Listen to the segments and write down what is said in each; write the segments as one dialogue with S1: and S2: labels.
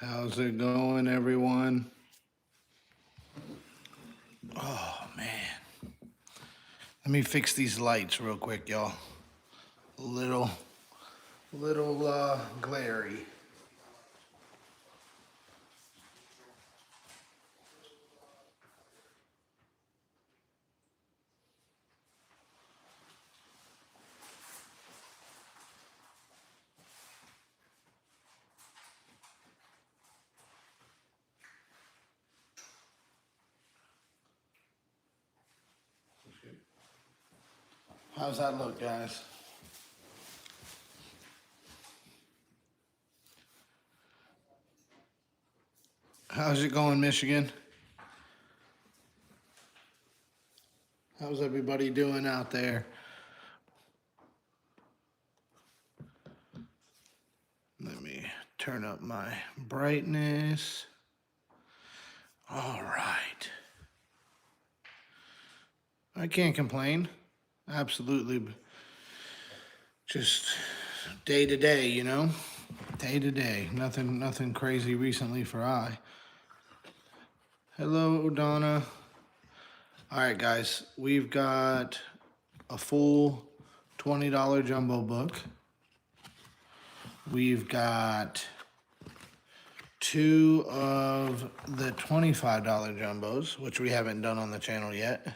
S1: How's it going, everyone? Oh, man. Let me fix these lights real quick, y'all. A little glary. How's that look, guys? How's it going, Michigan? How's everybody doing out there? Let me turn up my brightness. All right. I can't complain. Absolutely. Just day to day, you know? Day to day. Nothing crazy recently for I. Hello, Donna. All right, guys. We've got a full $20 jumbo book. We've got two of the $25 jumbos, which we haven't done on the channel yet.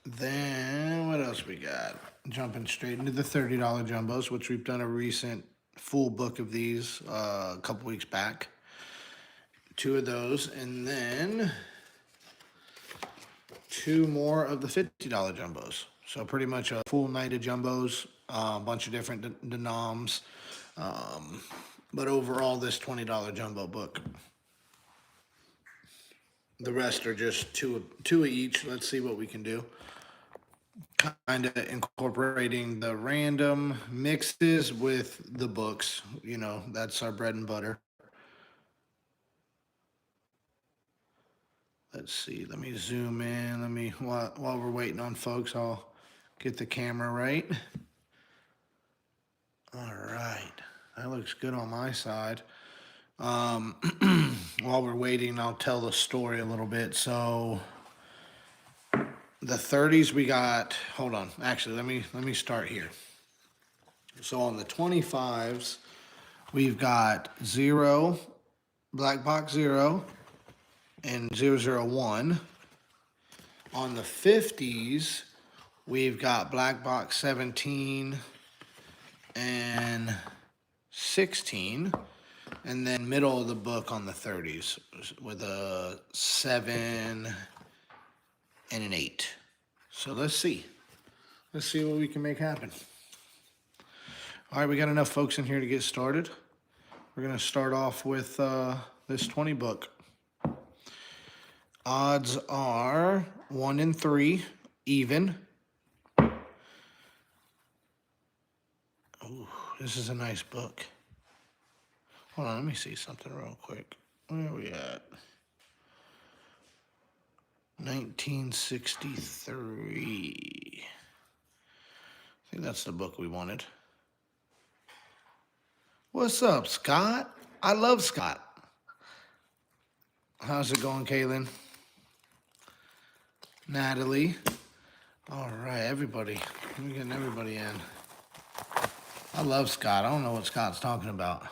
S1: Then what else we got? Jumping straight into the $30 jumbos, which we've done a recent full book of these a couple weeks back. Two of those, and then two more of the $50 jumbos. So pretty much a full night of jumbos, a bunch of different denoms. But overall, this $20 jumbo book. The rest are just two of each. Let's see what we can do. Kind of incorporating the random mixes with the books. You know, that's our bread and butter. Let's see. Let me zoom in. While we're waiting on folks, I'll get the camera right. All right. That looks good on my side. While we're waiting, I'll tell the story a little bit. So the 30s we got, hold on. Actually, let me start here. So on the 25s, we've got 0, Black Box 0, and 001. On the 50s, we've got Black Box 17 and 16. And then middle of the book on the 30s with a 7 and an 8. So let's see. Let's see what we can make happen. All right, we got enough folks in here to get started. We're going to start off with this 20 book. Odds are 1 in 3, even. Ooh, this is a nice book. Hold on, let me see something real quick. Where are we at? 1963. I think that's the book we wanted. What's up, Scott? I love Scott. How's it going, Kaylin? Natalie. All right, everybody. We're getting everybody in. I love Scott. I don't know what Scott's talking about.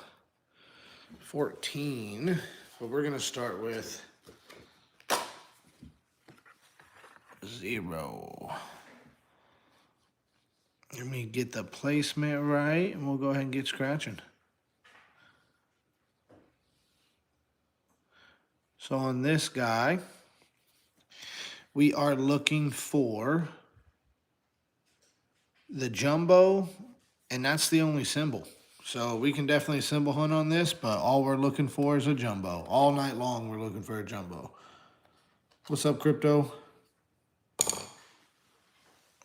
S1: 14. But we're going to start with 0. Let me get the placement right, and we'll go ahead and get scratching. So on this guy, we are looking for the jumbo, and that's the only symbol. So we can definitely symbol hunt on this, but all we're looking for is a jumbo. All night long, we're looking for a jumbo. What's up, Crypto?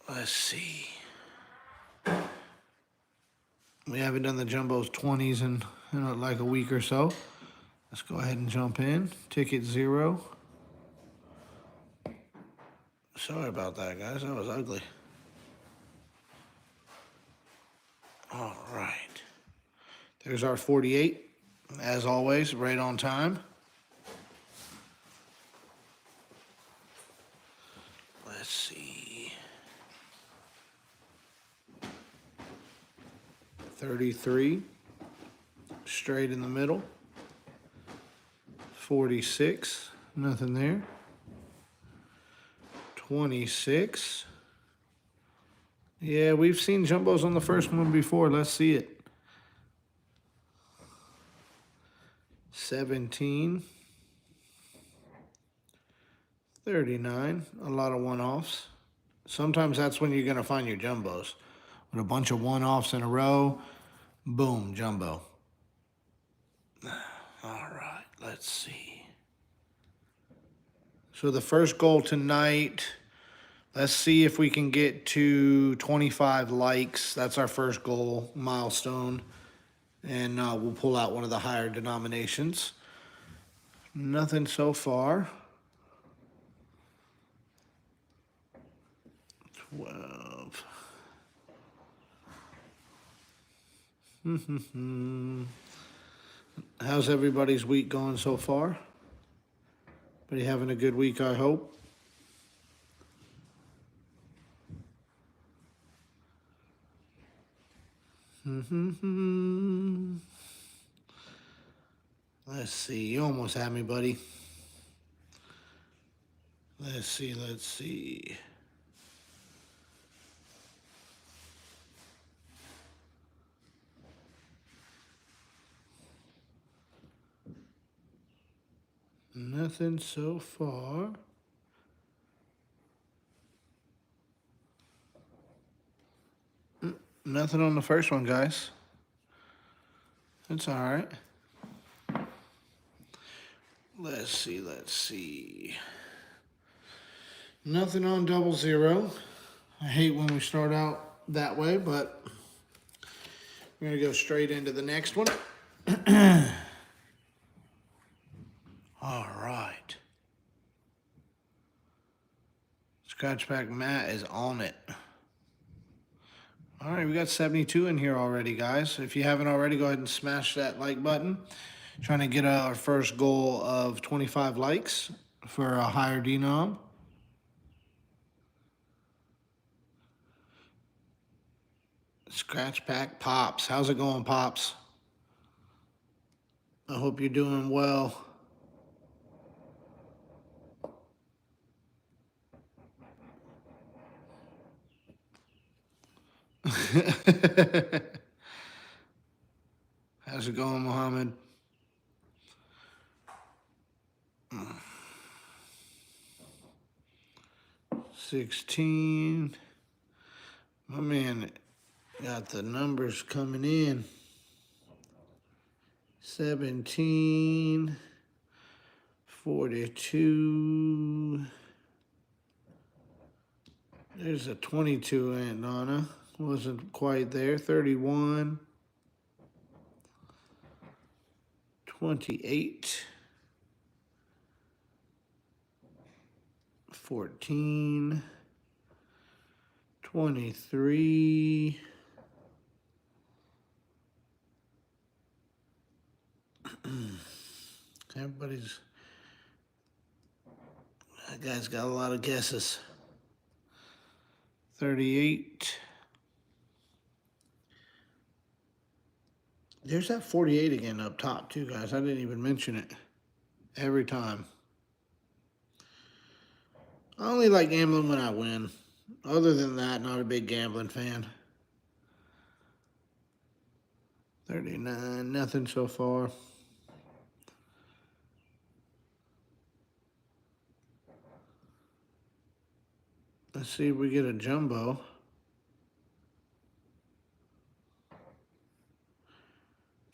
S1: Let's see. We haven't done the jumbos 20s in like a week or so. Let's go ahead and jump in. Ticket 0. Sorry about that, guys. That was ugly. All right. There's our 48. As always, right on time. Let's see. 33. Straight in the middle. 46. Nothing there. 26. Yeah, we've seen jumbos on the first one before. Let's see it. 17. 39. A lot of one-offs. Sometimes that's when you're going to find your jumbos. With a bunch of one-offs in a row, boom, jumbo. All right, let's see. So the first goal tonight, let's see if we can get to 25 likes. That's our first goal, milestone. And we'll pull out one of the higher denominations. Nothing so far. 12. How's everybody's week going so far? Everybody having a good week, I hope. Let's see. You almost had me, buddy. Let's see. Nothing so far. Nothing on the first one, guys. It's all right. Let's see. Nothing on 00. I hate when we start out that way, but we're going to go straight into the next one. All right. Scratch Pack Matt is on it. All right, we got 72 in here already, guys. If you haven't already, go ahead and smash that like button. Trying to get our first goal of 25 likes for a higher denom. Scratch Pack Pops. How's it going, Pops? I hope you're doing well. How's it going, Mohammed? Mm. 16. My man got the numbers coming in. 17. 42. There's a 22, Aunt Donna. Wasn't quite there. 31. 28. 14. 23. Everybody's... That guy's got a lot of guesses. 38. There's that 48 again up top too, guys. I didn't even mention it. Every time. I only like gambling when I win. Other than that, not a big gambling fan. 39, nothing so far. Let's see if we get a jumbo.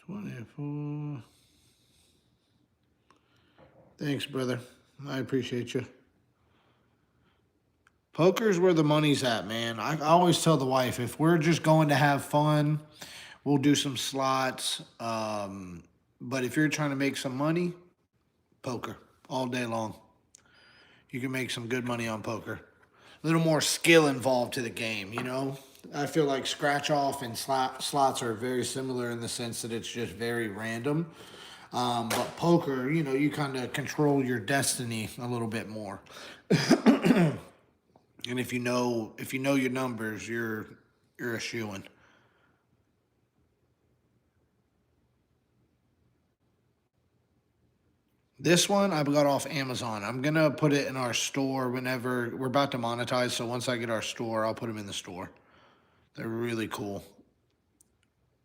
S1: $24. Thanks, brother. I appreciate you. Poker's where the money's at, man. I always tell the wife, if we're just going to have fun, we'll do some slots. But if you're trying to make some money, poker all day long. You can make some good money on poker. A little more skill involved to the game, you know? I feel like scratch off and slots are very similar in the sense that it's just very random. But poker, you know, you kind of control your destiny a little bit more. And if you know your numbers, you're a shoo-in. This one I got off Amazon. I'm gonna put it in our store whenever we're about to monetize. So once I get our store, I'll put them in the store. They're really cool.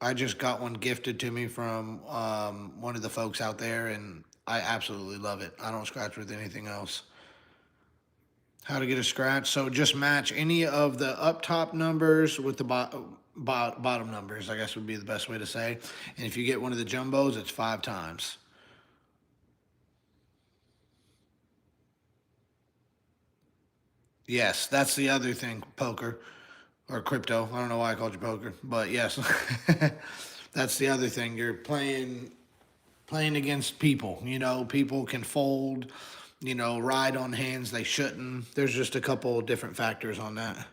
S1: I just got one gifted to me from one of the folks out there, and I absolutely love it. I don't scratch with anything else. How to get a scratch? So just match any of the up top numbers with the bottom numbers, I guess would be the best way to say. And if you get one of the jumbos, it's 5 times. Yes, that's the other thing, poker or crypto. I don't know why I called you poker, but yes, that's the other thing. You're playing against people. You know, people can fold, you know, ride on hands they shouldn't. There's just a couple different factors on that.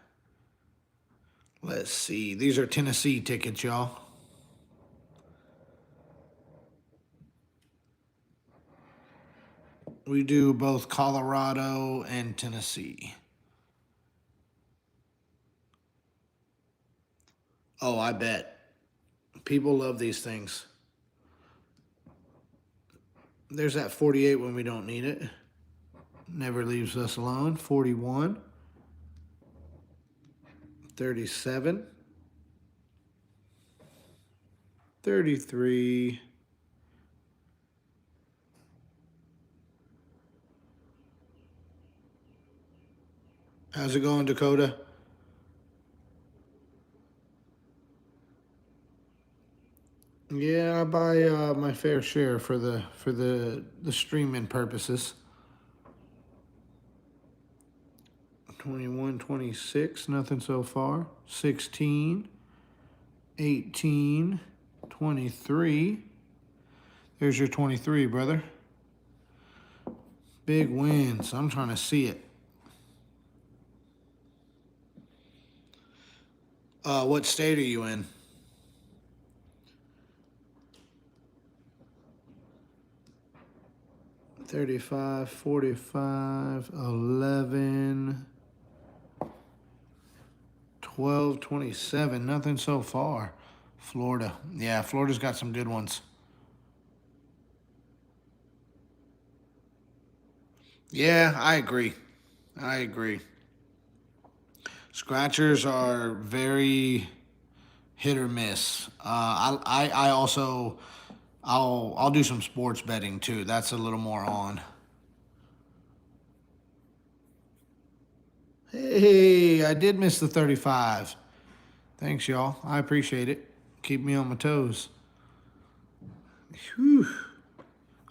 S1: Let's see. These are Tennessee tickets, y'all. We do both Colorado and Tennessee. Oh, I bet. People love these things. There's that 48 when we don't need it. Never leaves us alone. 41. 37. 33. How's it going, Dakota? Yeah, I buy my fair share for the streaming purposes. 21, 26, nothing so far. 16, 18, 23. There's your 23, brother. Big wins. I'm trying to see it. What state are you in? $35, $45, $11, $12, $27. Nothing so far. Florida. Yeah, Florida's got some good ones. Yeah, I agree. I agree. Scratchers are very hit or miss. I also I'll do some sports betting too. That's a little more on. Hey, I did miss the 35. Thanks, y'all. I appreciate it. Keep me on my toes. Whew.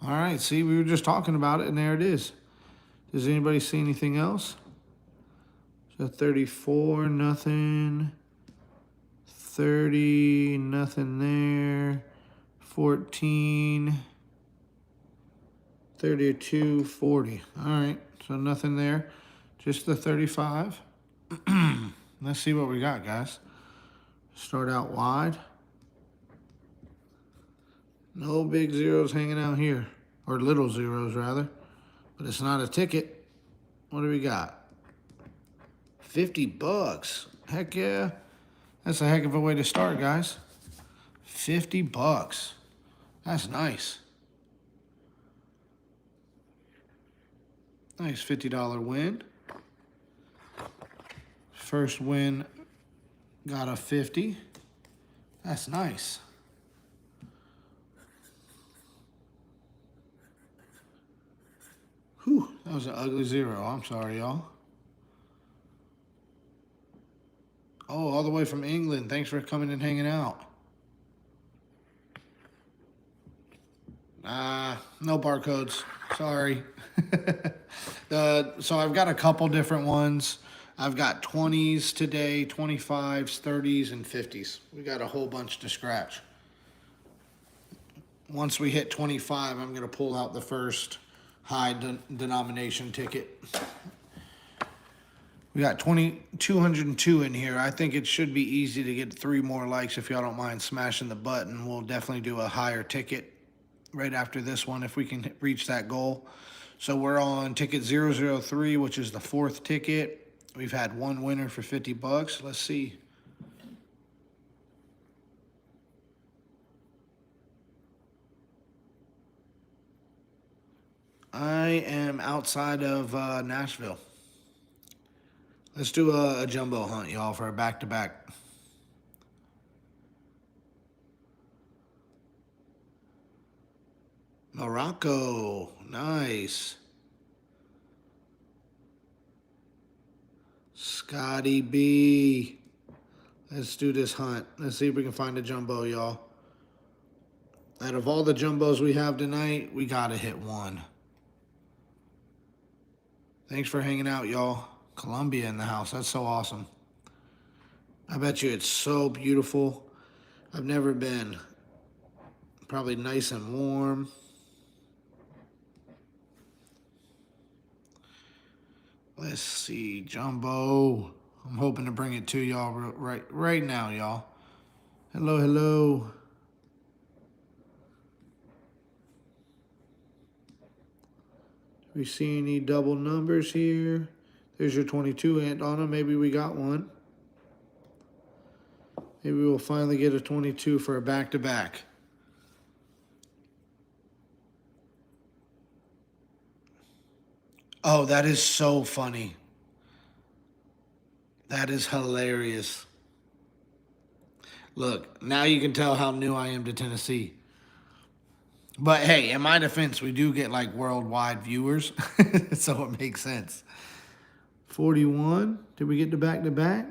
S1: All right, see, we were just talking about it, and there it is. Does anybody see anything else? So 34, nothing. 30, nothing there. 14, 32, 40. All right, so nothing there. Just the 35. Let's see what we got, guys. Start out wide. No big zeros hanging out here. Or little zeros, rather. But it's not a ticket. What do we got? 50 bucks. Heck yeah. That's a heck of a way to start, guys. 50 bucks. That's nice. Nice $50 win. First win got a 50. That's nice. Whew, that was an ugly zero. I'm sorry, y'all. Oh, all the way from England. Thanks for coming and hanging out. No barcodes. Sorry. So I've got a couple different ones. I've got 20s today, 25s, 30s, and 50s. We got a whole bunch to scratch. Once we hit 25, I'm going to pull out the first high denomination ticket. We got 202 in here. I think it should be easy to get 3 more likes if y'all don't mind smashing the button. We'll definitely do a higher ticket right after this one if we can reach that goal. So we're on ticket 003, which is the fourth ticket. We've had one winner for 50 bucks. Let's see. I am outside of Nashville. Let's do a jumbo hunt, y'all, for a back-to-back. Morocco, nice. Scotty B. Let's do this hunt. Let's see if we can find a jumbo, y'all. Out of all the jumbos we have tonight, we gotta hit one. Thanks for hanging out, y'all. Colombia in the house. That's so awesome. I bet you it's so beautiful. I've never been. Probably nice and warm. Let's see, jumbo. I'm hoping to bring it to y'all right now, y'all. Hello, hello. Do we see any double numbers here? There's your 22, Aunt Donna. Maybe we got one. Maybe we'll finally get a 22 for a back-to-back. Oh, that is so funny. That is hilarious. Look, now you can tell how new I am to Tennessee. But hey, in my defense, we do get like worldwide viewers, so it makes sense. 41. Did we get the back-to-back?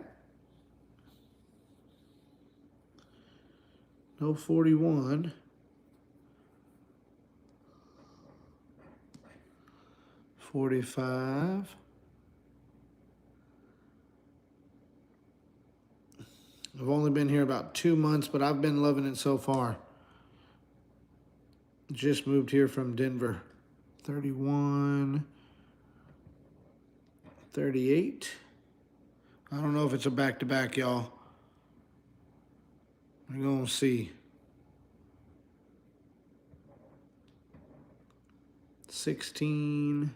S1: No 41. 45. I've only been here about 2 months, but I've been loving it so far. Just moved here from Denver. 31. 38. I don't know if it's a back-to-back, y'all. We're going to see. 16.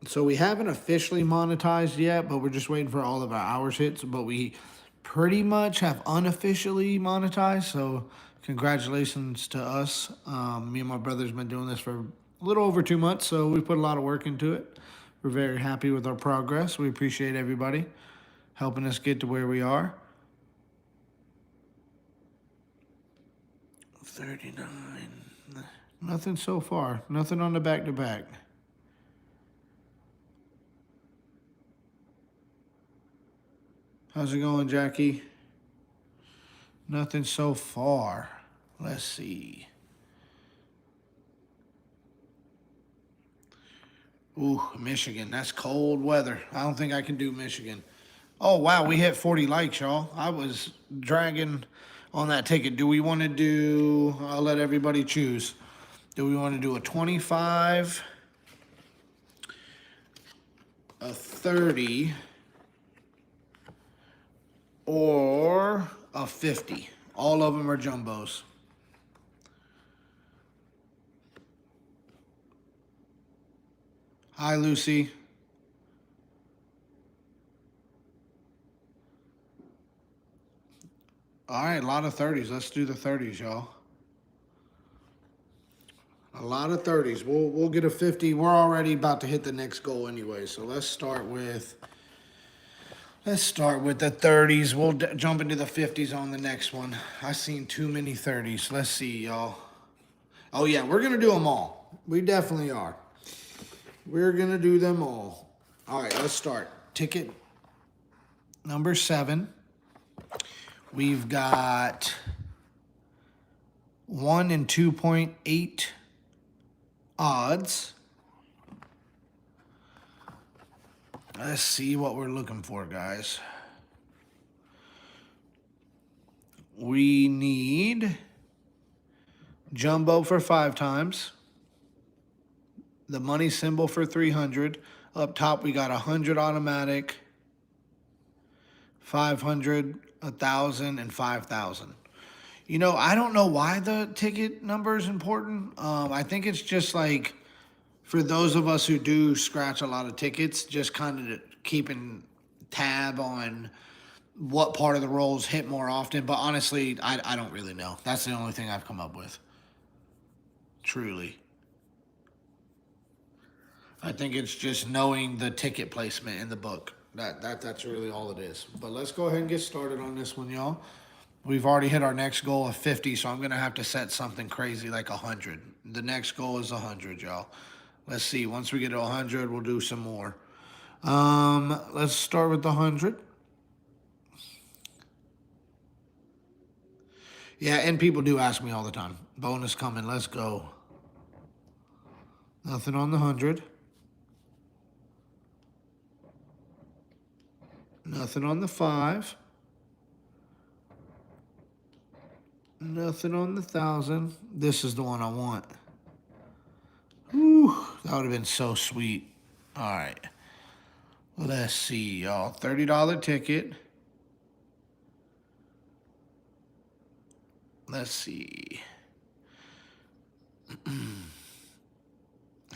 S1: So we haven't officially monetized yet, but we're just waiting for all of our hours hits. But we pretty much have unofficially monetized. So congratulations to us. Me and my brother's been doing this for a little over 2 months, so we put a lot of work into it. We're very happy with our progress. We appreciate everybody helping us get to where we are. 39. Nothing so far. Nothing on the back-to-back. How's it going, Jackie? Nothing so far. Let's see. Ooh, Michigan. That's cold weather. I don't think I can do Michigan. Oh, wow. We hit 40 likes, y'all. I was dragging on that ticket. Do we want to do... I'll let everybody choose. Do we want to do a 25, a 30, or a 50? All of them are jumbos. Hi, Lucy. All right, a lot of 30s. Let's do the 30s, y'all. A lot of 30s. We'll get a 50. We're already about to hit the next goal anyway, so let's start with the 30s. We'll jump into the 50s on the next one. I've seen too many 30s. Let's see, y'all. Oh, yeah, we're going to do them all. We definitely are. We're going to do them all. All right, let's start. Ticket number 7. We've got 1 and 2.8 odds. Let's see what we're looking for, guys. We need jumbo for 5 times. The money symbol for 300. Up top, we got 100 automatic, 500, 1,000, and 5,000. You know, I don't know why the ticket number is important. I think it's just like for those of us who do scratch a lot of tickets, just kind of keeping tab on what part of the rolls hit more often. But honestly, I don't really know. That's the only thing I've come up with. Truly. I think it's just knowing the ticket placement in the book. That's really all it is. But let's go ahead and get started on this one, y'all. We've already hit our next goal of 50, so I'm gonna have to set something crazy like 100. The next goal is 100, y'all. Let's see. Once we get to 100, we'll do some more. Let's start with the 100. Yeah, and people do ask me all the time. Bonus coming. Let's go. Nothing on the 100. Nothing on the 5. Nothing on the 1,000. This is the one I want. Whew, that would have been so sweet. All right. Let's see, y'all. $30 ticket. Let's see.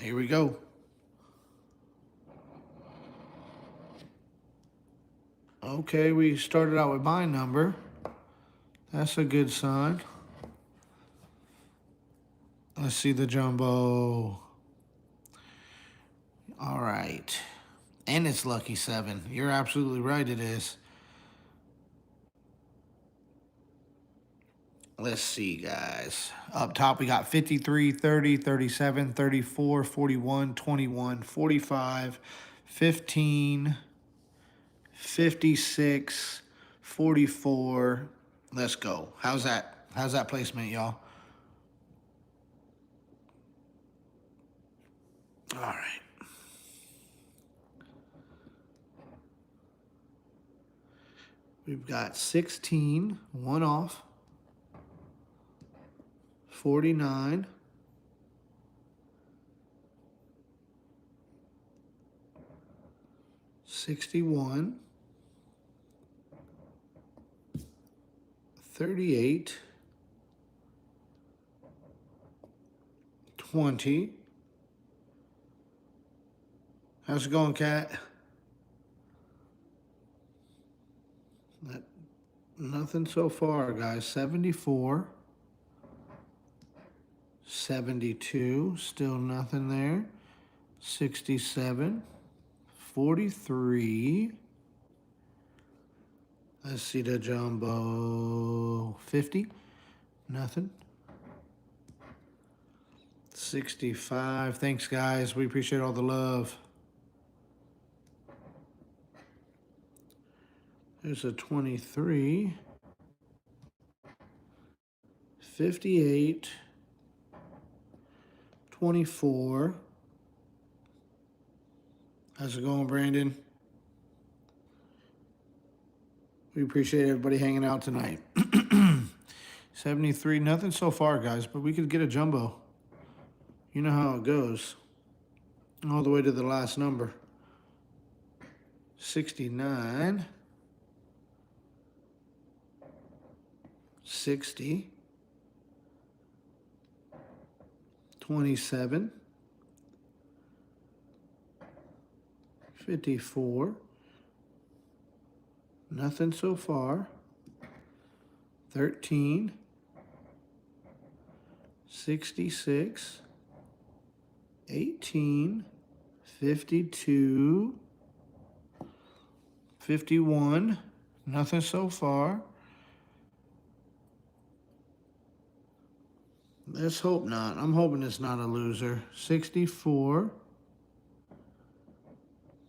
S1: Here we go. Okay, we started out with my number. That's a good sign. Let's see the jumbo. All right. And it's lucky 7. You're absolutely right, it is. Let's see, guys. Up top, we got 53, 30, 37, 34, 41, 21, 45, 15, 56, 44. Let's go. How's that? How's that placement, y'all? All right. We've got 16, one off. 49. 61. 38. 20. How's it going, Cat? Nothing so far, guys. 74. 72, still nothing there. 67, 43. Let's see the jumbo. 50, nothing. 65, thanks guys, we appreciate all the love. There's a 23. 58. 24. How's it going, Brandon? We appreciate everybody hanging out tonight. 73, nothing so far, guys, but we could get a jumbo. You know how it goes. All the way to the last number. 69. 60. 27, 54, nothing so far, 13, 66, 18, 52, 51, nothing so far. Let's hope not. I'm hoping it's not a loser. 64,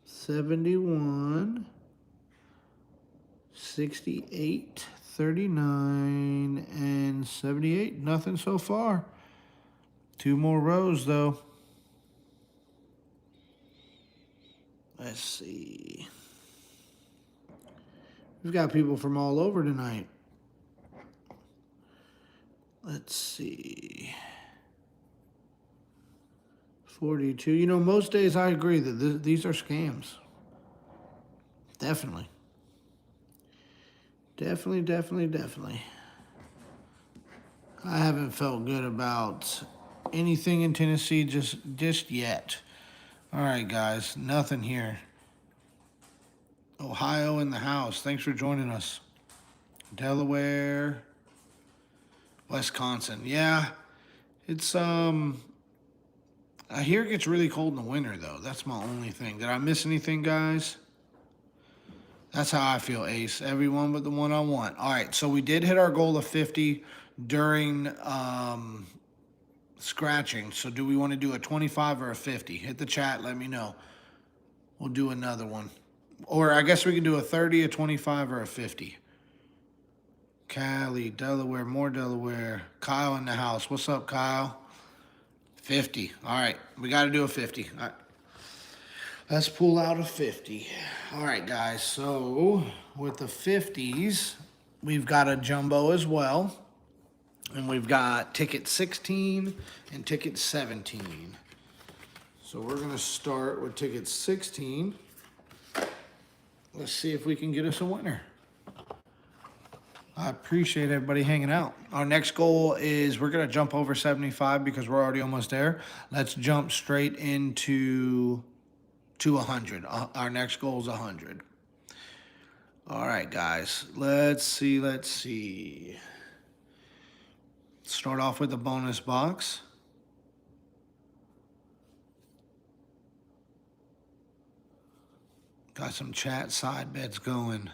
S1: 71, 68, 39, and 78. Nothing so far. 2 more rows, though. Let's see. We've got people from all over tonight. Let's see. 42. You know, most days I agree that these are scams. Definitely. Definitely. I haven't felt good about anything in Tennessee just yet. All right, guys, nothing here. Ohio in the house. Thanks for joining us. Delaware, Wisconsin. Yeah, it's I hear it gets really cold in the winter though. That's my only thing. Did I miss anything, guys? That's how I feel, Ace. Everyone but the one I want. All right, so we did hit our goal of 50 during scratching. So do we want to do a 25 or a 50? Hit the chat, let me know. We'll do another one. Or I guess we can do a 30, a 25, or a 50. Cali, Delaware, more Delaware. Kyle in the house. What's up, Kyle? 50. All right, we got to do a 50. All right. Let's pull out a 50. All right, guys, so with the 50s, we've got a jumbo as well. And we've got ticket 16 and ticket 17. So we're going to start with ticket 16. Let's see if we can get us a winner. I appreciate everybody hanging out. Our next goal is we're going to jump over 75 because we're already almost there. Let's jump straight into 100. Our next goal is 100. All right, guys. Let's see. Start off with the bonus box. Got some chat side bets going.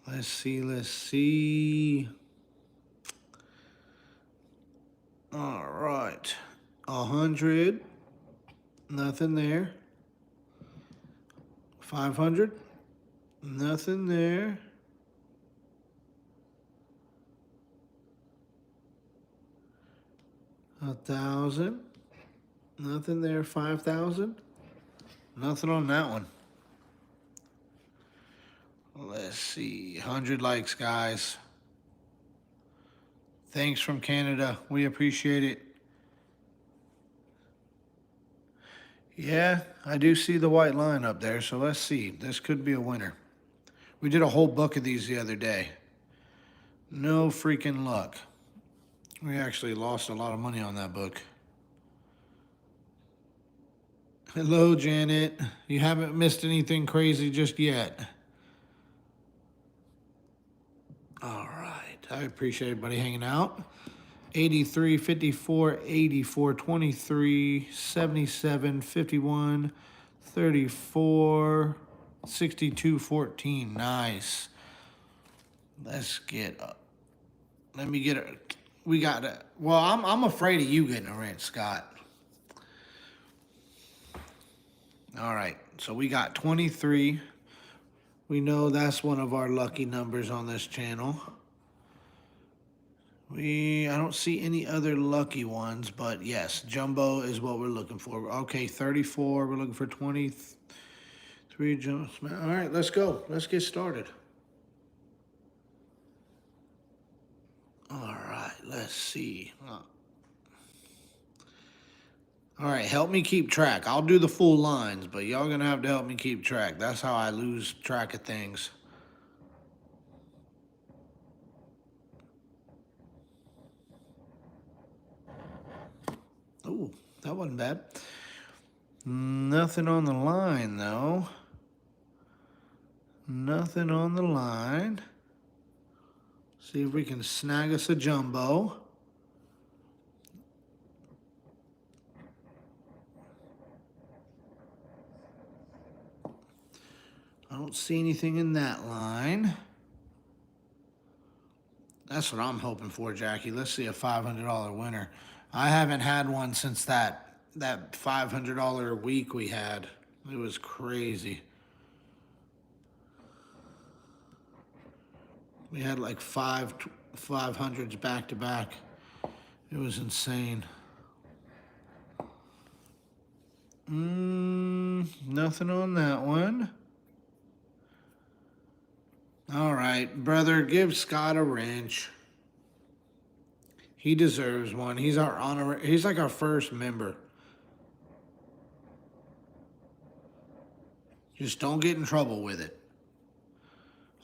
S1: Let's see. All right. 100. Nothing there. 500. Nothing there. 1,000. Nothing there. 5,000. Nothing on that one. Let's see. 100 likes, guys. Thanks from Canada. We appreciate it. Yeah, I do see the white line up there, so let's see. This could be a winner. We did a whole book of these the other day. No freaking luck. We actually lost a lot of money on that book. Hello, Janet. You haven't missed anything crazy just yet. All right. I appreciate everybody hanging out. 83, 54, 84, 23, 77, 51, 34, 62, 14. Nice. Let's get up. Let me get it. We got it. Well, I'm afraid of you getting a wrench, Scott. All right. So we got 23. We know that's one of our lucky numbers on this channel. I don't see any other lucky ones, but yes, jumbo is what we're looking for. Okay, 34. We're looking for 23 jumps. All right, let's go. Let's get started. All right, let's see. All right, help me keep track. I'll do the full lines, but y'all gonna have to help me keep track. That's how I lose track of things. Oh, that wasn't bad. Nothing on the line, though. Nothing on the line. See if we can snag us a jumbo. I don't see anything in that line. That's what I'm hoping for, Jackie. Let's see a $500 winner. I haven't had one since that $500 week we had. It was crazy. We had like 500s back to back. It was insane. Nothing on that one. All right, brother, give Scott a wrench. He deserves one. He's he's like our first member. Just don't get in trouble with it.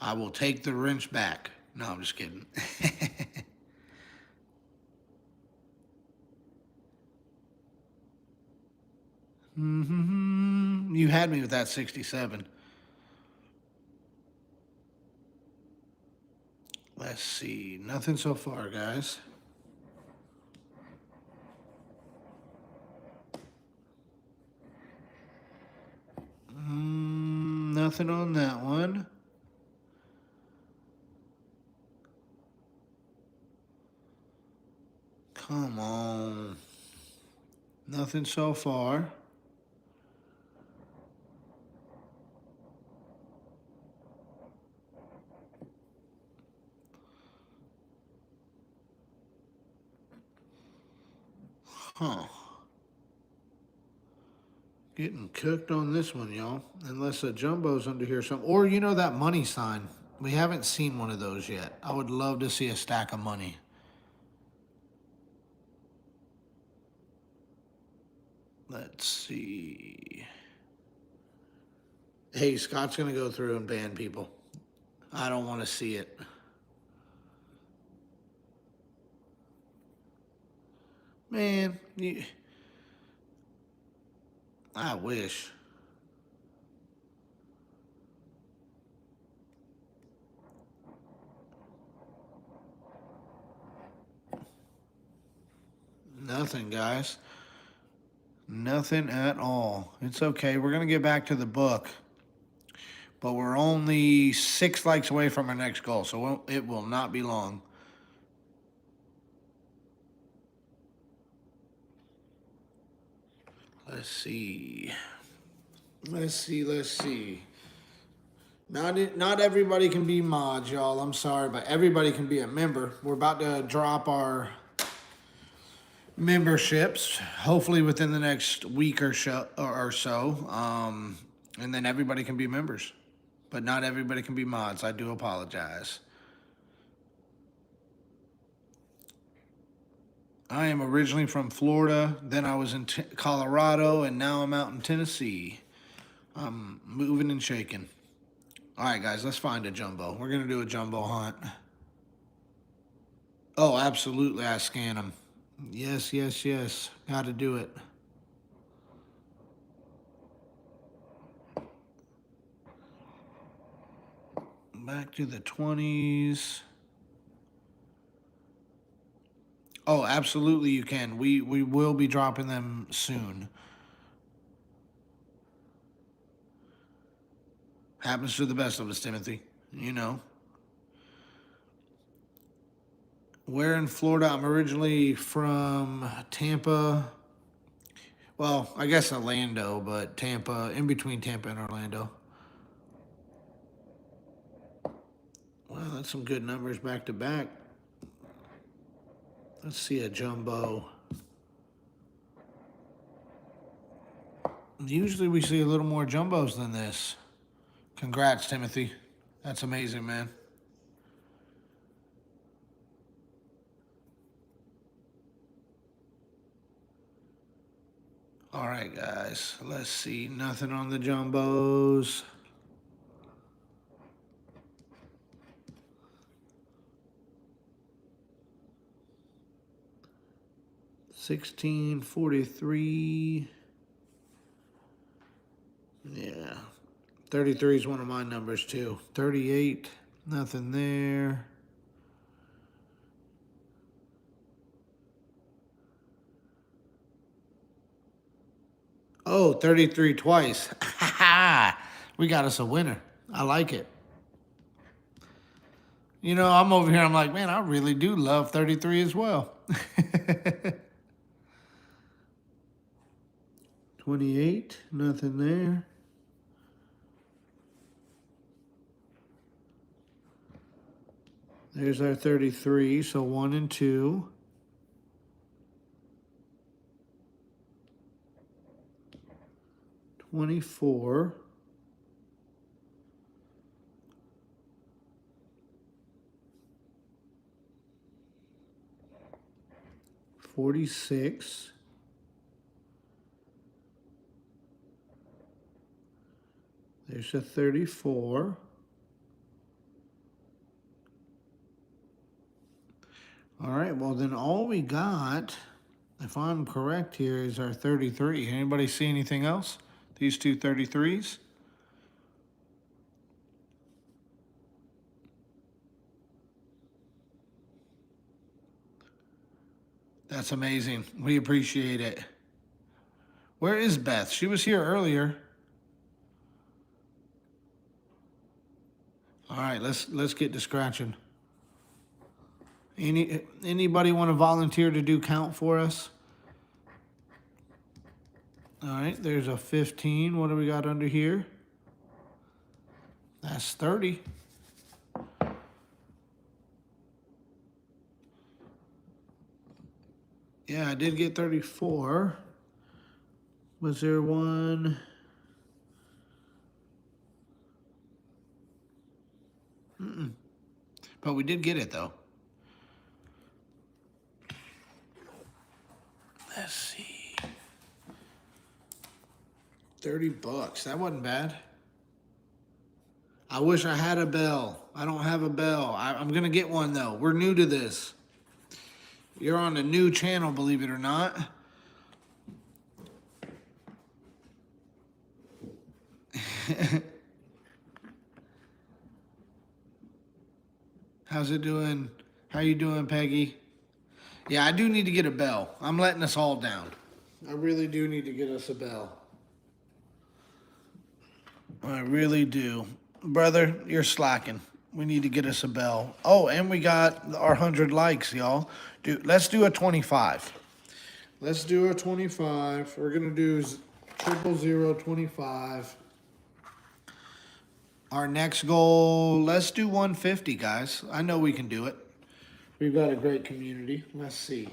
S1: I will take the wrench back. No, I'm just kidding. You had me with that 67. Let's see. Nothing so far, guys. Nothing on that one. Come on. Nothing so far. Huh. Getting cooked on this one, y'all. Unless a jumbo's under here something. Or, you know, that money sign. We haven't seen one of those yet. I would love to see a stack of money. Let's see. Hey, Scott's going to go through and ban people. I don't want to see it. Man, I wish. Nothing, guys. Nothing at all. It's okay. We're going to get back to the book. But we're only 6 likes away from our next goal, so it will not be long. Let's see. Let's see. Not everybody can be mods, y'all. I'm sorry, but everybody can be a member. We're about to drop our memberships, hopefully within the next week or so. And then everybody can be members. But not everybody can be mods. I do apologize. I am originally from Florida. Then I was in Colorado, and now I'm out in Tennessee. I'm moving and shaking. All right, guys, let's find a jumbo. We're going to do a jumbo hunt. Oh, absolutely, I scan them. Yes. Got to do it. Back to the 20s. Oh, absolutely you can. We will be dropping them soon. Happens to the best of us, Timothy. You know. Where in Florida? I'm originally from Tampa. Well, I guess Orlando, but Tampa, in between Tampa and Orlando. Well, that's some good numbers back to back. Let's see a jumbo. Usually we see a little more jumbos than this. Congrats, Timothy. That's amazing, man. All right, guys. Let's see. Nothing on the jumbos. $16.43. Yeah. 33 is one of my numbers too. 38. Nothing there. Oh, 33 twice. We got us a winner. I like it. You know, I'm over here, I'm like, man, I really do love 33 as well. 28, nothing there. There's our 33, so 1 and 2. $24. $46. There's a 34. All right, well then all we got, if I'm correct here, is our 33. Anybody see anything else? These two 33s? That's amazing. We appreciate it. Where is Beth? She was here earlier. All right, let's get to scratching. Anybody want to volunteer to do count for us? All right, there's a 15. What do we got under here? That's 30. Yeah, I did get 34. Was there one? But we did get it though. Let's see. 30 bucks. That wasn't bad. I wish I had a bell. I don't have a bell. I'm going to get one though. We're new to this. You're on a new channel, believe it or not. How's it doing? How you doing, Peggy? Yeah, I do need to get a bell. I'm letting us all down. I really do need to get us a bell. I really do. Brother, you're slacking. We need to get us a bell. Oh, and we got our 100 likes, y'all. Dude, let's do a 25. Let's do a 25. We're going to do 00025. Our next goal, let's do 150, guys. I know we can do it. We've got a great community. Let's see.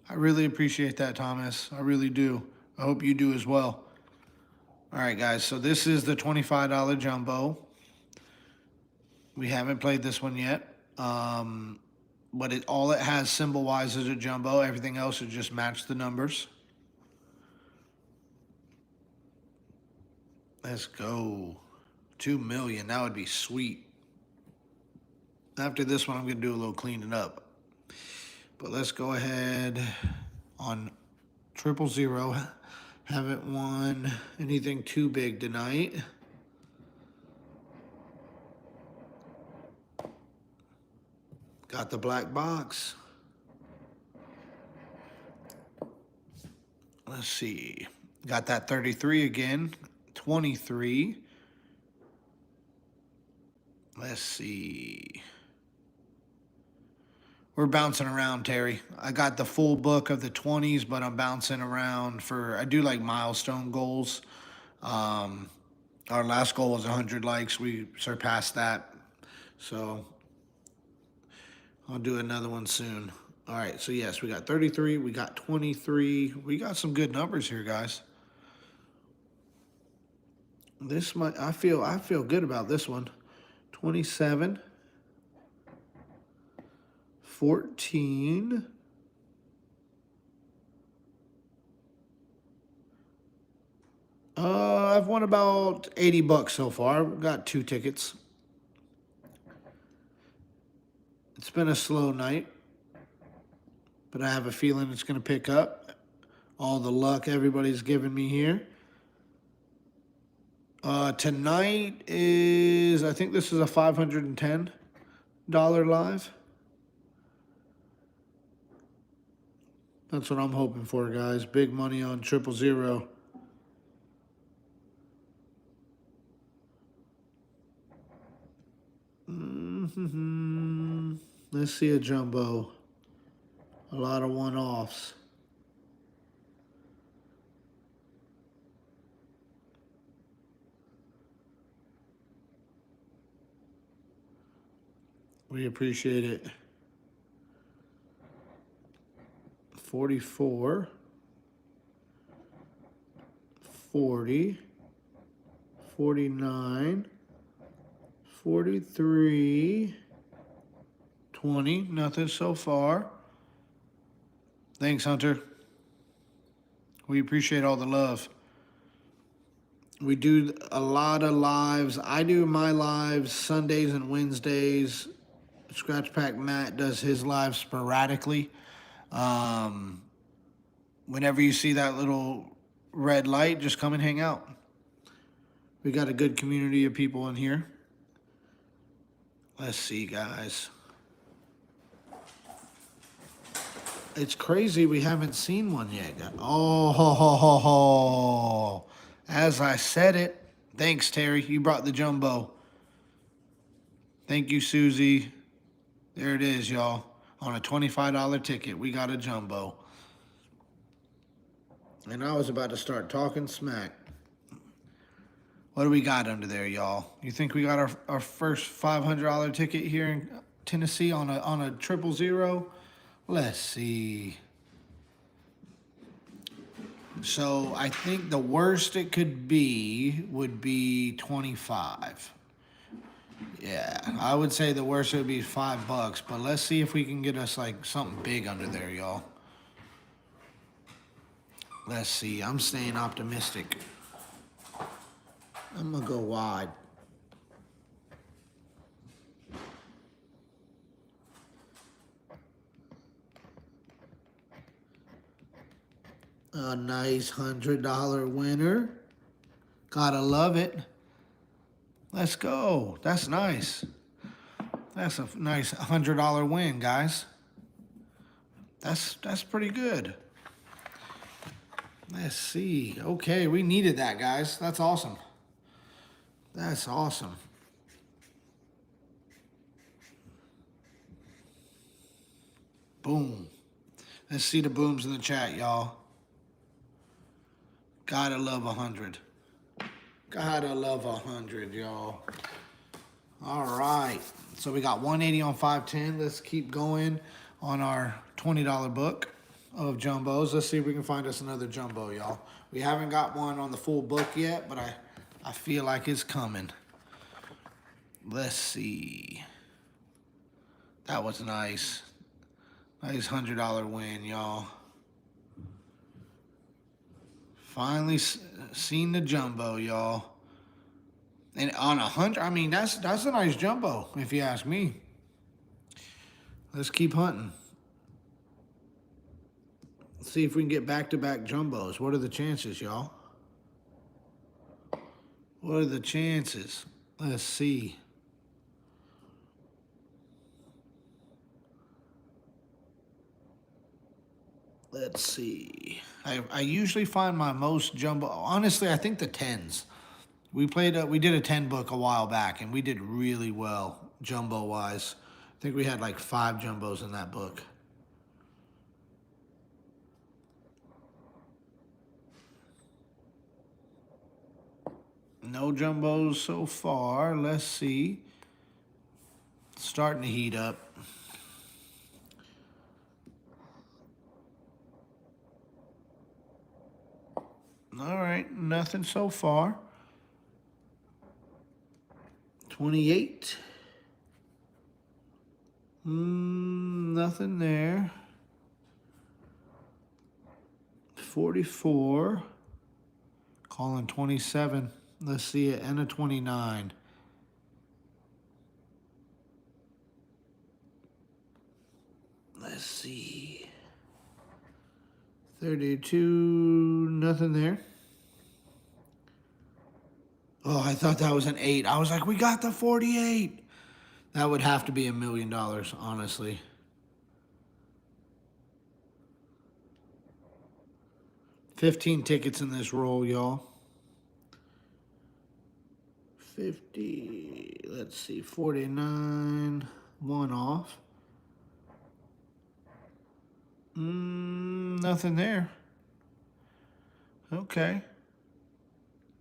S1: I really appreciate that, Thomas. I really do. I hope you do as well. All right, guys. So this is the $25 jumbo. We haven't played this one yet. But all it has symbol-wise is a jumbo. Everything else is just match the numbers. Let's go. 2 million. That would be sweet. After this one, I'm going to do a little cleaning up. But let's go ahead on 000. Haven't won anything too big tonight. Got the black box. Let's see. Got that 33 again. 23. Let's see. We're bouncing around, Terry. I got the full book of the 20s, but I'm bouncing around I do like milestone goals. Our last goal was 100 likes. We surpassed that. So I'll do another one soon. All right, so yes, we got 33, we got 23. We got some good numbers here, guys. I feel good about this one. 27. 14. I've won about 80 bucks so far. I've got 2 tickets. It's been a slow night, but I have a feeling it's going to pick up. All the luck everybody's giving me here. Tonight is, I think this is a $510 live. That's what I'm hoping for, guys. Big money on 000. Let's see a jumbo. A lot of one-offs. We appreciate it. 44. 40. 49. 43. 20. Nothing so far. Thanks, Hunter. We appreciate all the love. We do a lot of lives. I do my lives Sundays and Wednesdays. Scratch Pack Matt does his lives sporadically. Whenever you see that little red light, just come and hang out. We got a good community of people in here. Let's see, guys. It's crazy we haven't seen one yet. Oh, ho, ho, ho, ho. As I said it. Thanks, Terry. You brought the jumbo. Thank you, Susie. There it is, y'all. On a $25 ticket, we got a jumbo. And I was about to start talking smack. What do we got under there, y'all? You think we got our first $500 ticket here in Tennessee on a 000? Let's see. So I think the worst it could be would be 25. Yeah, I would say the worst would be $5, but let's see if we can get us like something big under there, y'all. Let's see. I'm staying optimistic. I'm gonna go wide. A nice $100 winner. Gotta love it. Let's go. That's nice. That's a nice $100 win, guys. That's pretty good. Let's see. Okay, we needed that, guys. That's awesome. That's awesome. Boom. Let's see the booms in the chat, y'all. Gotta love 100. Gotta love 100, y'all. All right. So we got 180 on 510. Let's keep going on our $20 book of jumbos. Let's see if we can find us another jumbo, y'all. We haven't got one on the full book yet, but I feel like it's coming. Let's see. That was nice. Nice $100 win, y'all. Finally seen the jumbo, y'all. And on 100, I mean, that's a nice jumbo, if you ask me. Let's keep hunting. Let's see if we can get back-to-back jumbos. What are the chances, y'all? What are the chances? Let's see. Let's see. I usually find my most jumbo. Honestly, I think the 10s. We did a 10 book a while back, and we did really well jumbo wise. I think we had like 5 jumbos in that book. No jumbos so far. Let's see. Starting to heat up. All right, nothing so far. 28. Nothing there. 44. Calling 27. Let's see it. And a 29. Let's see. 32. Nothing there. Oh, I thought that was an 8. I was like, we got the 48. That would have to be $1 million, honestly. $15 tickets in this roll, y'all. 50. Let's see, 49. 1 off. Nothing there. Okay.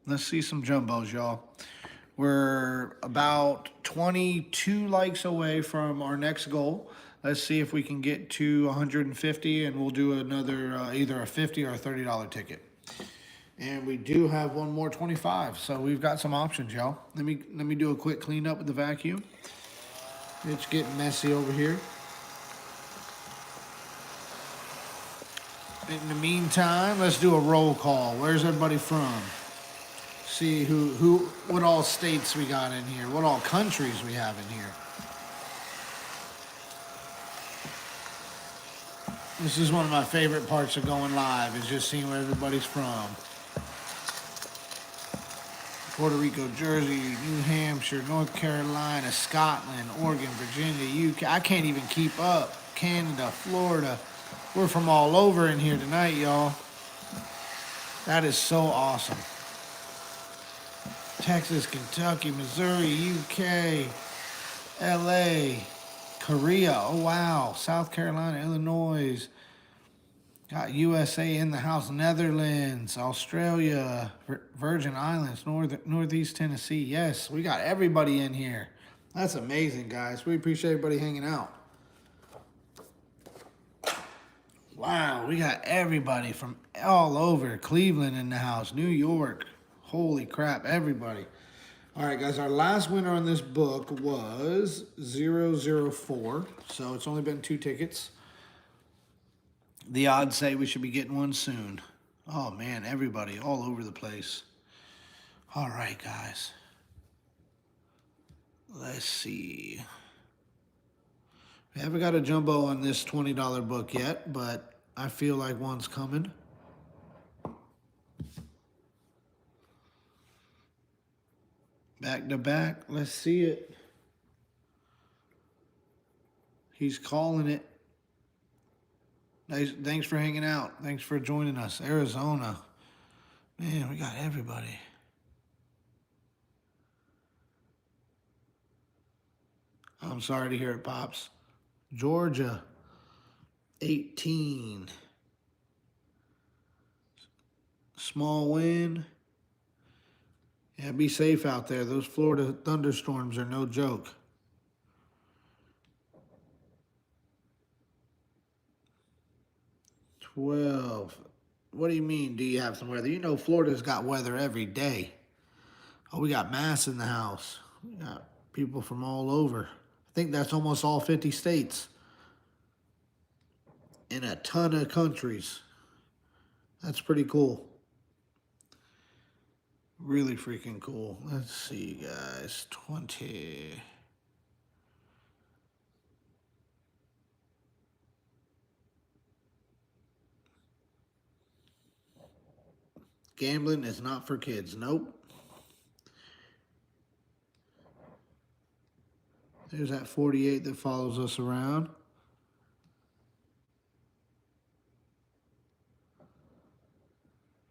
S1: Let's see some jumbos, y'all. We're about 22 likes away from our next goal. Let's see if we can get to 150, and we'll do another either a $50 or a $30 ticket. And we do have one more 25, so we've got some options, y'all. Let me do a quick cleanup with the vacuum. It's getting messy over here. In the meantime, let's do a roll call. Where's everybody from? See what all states we got in here, what all countries we have in here. This is one of my favorite parts of going live, is just seeing where everybody's from. Puerto Rico, Jersey, New Hampshire, North Carolina, Scotland, Oregon, Virginia, UK. I can't even keep up. Canada, Florida. We're from all over in here tonight, y'all. That is so awesome. Texas, Kentucky, Missouri, UK, LA, Korea. Oh, wow. South Carolina, Illinois. Got USA in the house. Netherlands, Australia, Virgin Islands, Northeast Tennessee. Yes, we got everybody in here. That's amazing, guys. We appreciate everybody hanging out. Wow, we got everybody from all over. Cleveland in the house, New York. Holy crap, everybody. All right, guys, our last winner on this book was 004. So it's only been 2 tickets. The odds say we should be getting one soon. Oh, man, everybody all over the place. All right, guys. Let's see. We haven't got a jumbo on this $20 book yet, but I feel like one's coming. Back to back. Let's see it. He's calling it. Thanks for hanging out. Thanks for joining us. Arizona. Man, we got everybody. I'm sorry to hear it, Pops. Georgia. 18. Small win. Yeah, be safe out there. Those Florida thunderstorms are no joke. $12. What do you mean, do you have some weather? You know Florida's got weather every day. Oh, we got Mass in the house. We got people from all over. I think that's almost all 50 states. In a ton of countries. That's pretty cool. Really freaking cool. Let's see, guys. 20. Gambling is not for kids. Nope. There's that 48 that follows us around.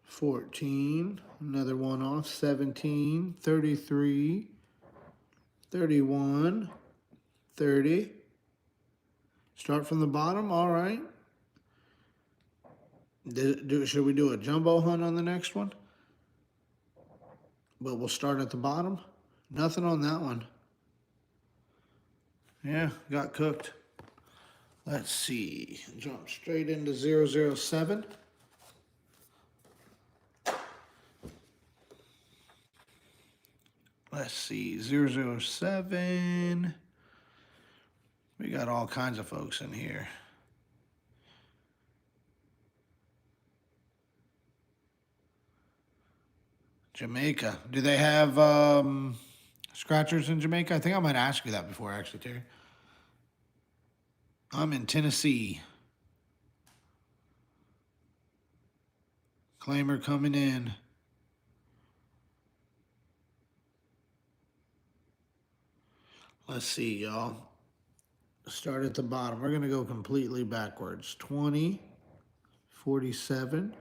S1: $14, another one off. $17, $33, $31, $30. Start from the bottom. All right. Should we do a jumbo hunt on the next one? But we'll start at the bottom. Nothing on that one. Yeah, got cooked. Let's see. Jump straight into 007. Let's see. 007. We got all kinds of folks in here. Jamaica. Do they have scratchers in Jamaica? I think I might ask you that before, actually, Terry. I'm in Tennessee. Claimer coming in. Let's see, y'all. Start at the bottom. We're going to go completely backwards. 20, 47,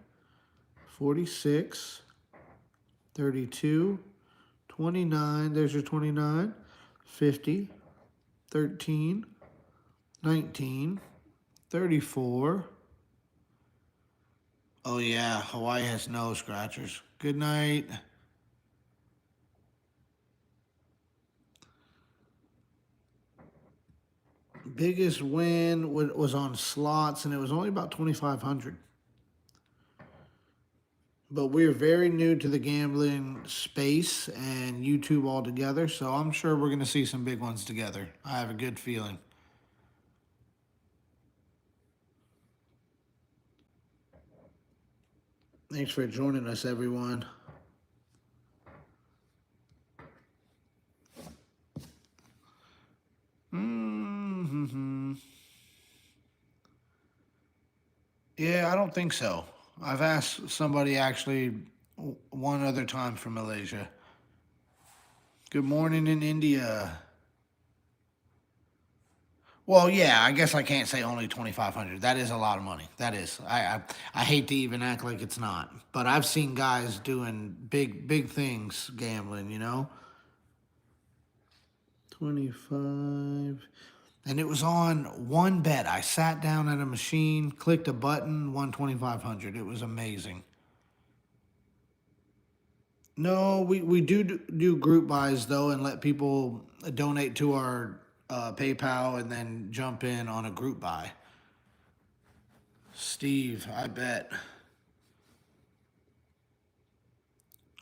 S1: 46, 32, 29. There's your 29. 50, 13, 19, 34. Oh, yeah. Hawaii has no scratchers. Good night. Biggest win was on slots, and it was only about 2,500. But we're very new to the gambling space and YouTube altogether, so I'm sure we're going to see some big ones together. I have a good feeling. Thanks for joining us, everyone. Mm-hmm. Yeah, I don't think so. I've asked somebody actually one other time from Malaysia. Good morning in India. Well, yeah, I guess I can't say only 2,500. That is a lot of money. That is. I hate to even act like it's not, but I've seen guys doing big things gambling. 25. And it was on one bet. I sat down at a machine, clicked a button, won 2,500. It was amazing. No, we do group buys though, and let people donate to our PayPal and then jump in on a group buy. Steve, I bet.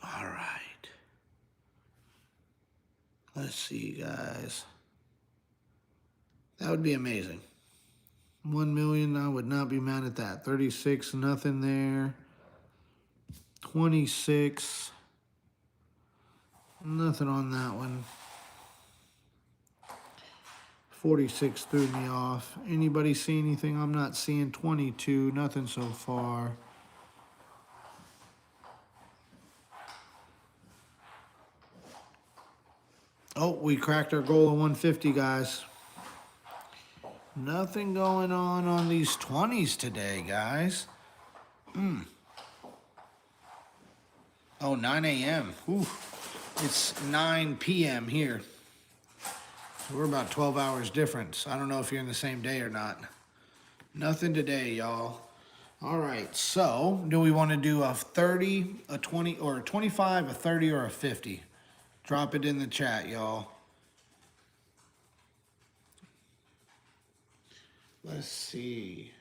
S1: All right. Let's see, guys. That would be amazing. 1 million, I would not be mad at that. 36, nothing there. 26, nothing on that one. 46 threw me off. Anybody see anything? I'm not seeing 22, nothing so far. Oh, we cracked our goal of 150, guys. Nothing going on these 20s today, guys. Oh, 9 a.m. Ooh, it's 9 p.m. here. So we're about 12 hours difference. I don't know if you're in the same day or not. Nothing today, y'all. All right, so do we want to do a 30, a 20, or a 25, a 30, or a 50? Drop it in the chat, y'all. Let's see.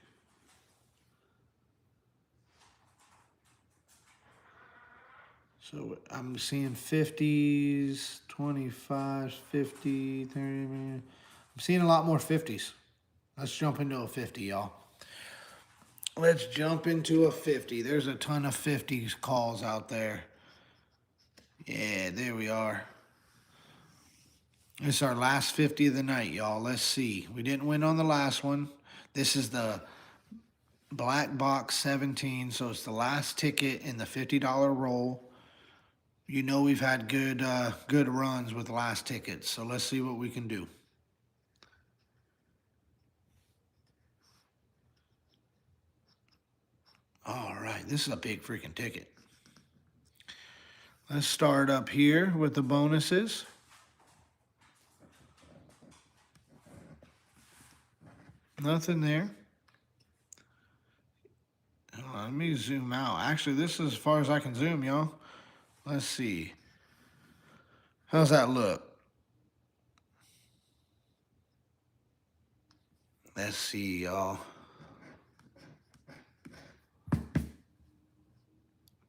S1: So I'm seeing 50s, 25s, 50, 30. I'm seeing a lot more 50s. Let's jump into a 50, y'all. Let's jump into a 50. There's a ton of 50s calls out there. Yeah, there we are. It's our last 50 of the night, y'all. Let's see. We didn't win on the last one. This is the Black Box 17, so it's the last ticket in the $50 roll. You know we've had good runs with last tickets, so let's see what we can do. All right, this is a big freaking ticket. Let's start up here with the bonuses. Nothing there. Let me zoom out. Actually, this is as far as I can zoom, y'all. Let's see. How's that look? Let's see, y'all.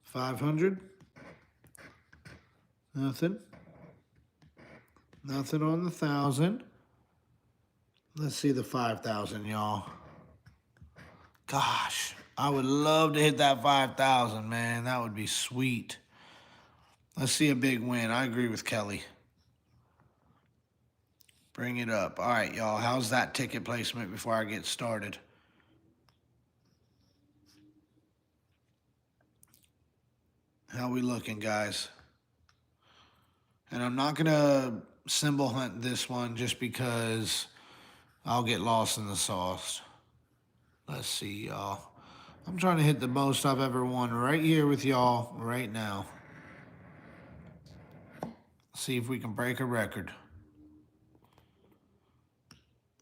S1: 500. Nothing. Nothing on the 1,000. Let's see the 5,000, y'all. Gosh, I would love to hit that 5,000, man. That would be sweet. Let's see a big win. I agree with Kelly. Bring it up. All right, y'all. How's that ticket placement before I get started? How we looking, guys? And I'm not going to symbol hunt this one just because I'll get lost in the sauce. Let's see, y'all. I'm trying to hit the most I've ever won right here with y'all right now. See if we can break a record.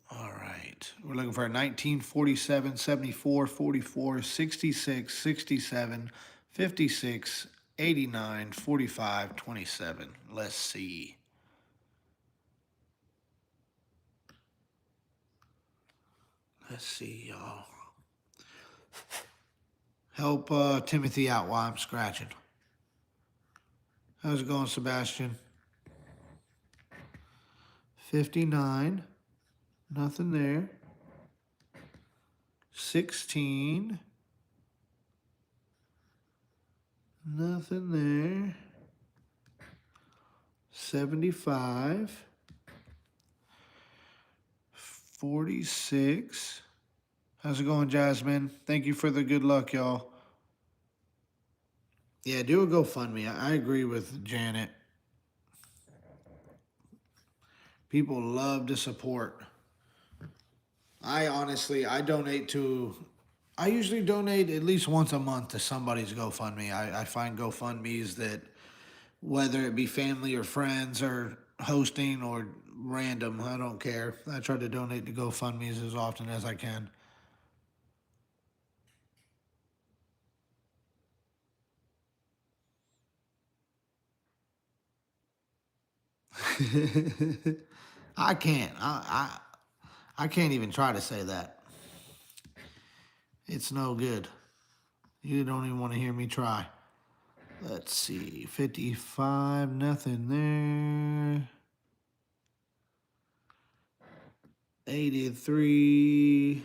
S1: All right. We're looking for a 19, 47, 74, 44, 66, 67, 56, 89, 45, 27. Let's see. Let's see, y'all. Help Timothy out while I'm scratching. How's it going, Sebastian? 59. Nothing there. 16. Nothing there. 75. 46. How's it going, Jasmine? Thank you for the good luck, y'all. Yeah, do a GoFundMe. I agree with Janet. People love to support. I usually donate at least once a month to somebody's GoFundMe. I find GoFundMes that, whether it be family or friends or hosting or random, I don't care. I try to donate to GoFundMes as often as I can. I can't. I can't even try to say that. It's no good. You don't even want to hear me try. Let's see. 55, nothing there. 83,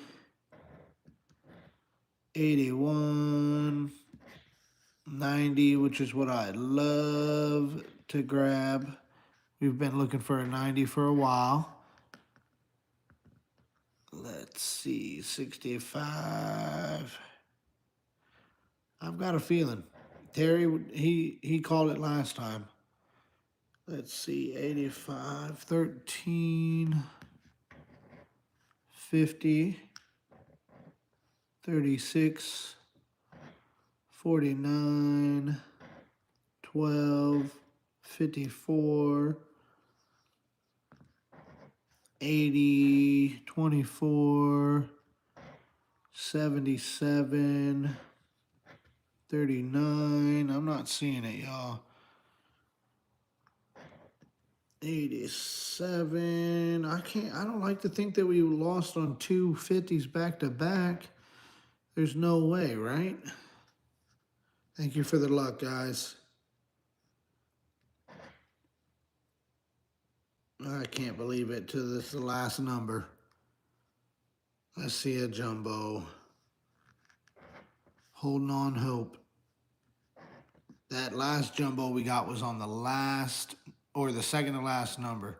S1: 81, 90, which is what I'd love to grab. We've been looking for a 90 for a while. Let's see, 65. I've got a feeling. Terry, he called it last time. Let's see, 85, 13, 50, 36, 49, 12, 54, 80, 24, 77, 39. I'm not seeing it, y'all. 87. I don't like to think that we lost on two 50s back to back. There's no way, right? Thank you for the luck, guys. I can't believe it. To this the last number. Let's see a jumbo. Holding on hope. That last jumbo we got was on the last, or the second to last number.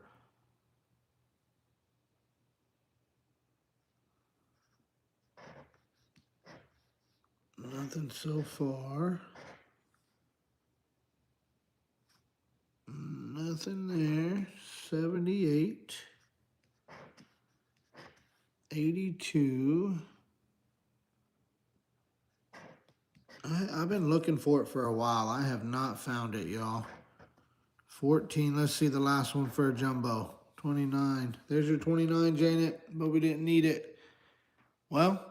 S1: Nothing so far. Nothing there. 78. 82. I've been looking for it for a while. I have not found it, y'all. 14. Let's see the last one for a jumbo. 29. There's your 29, Janet, but we didn't need it. Well,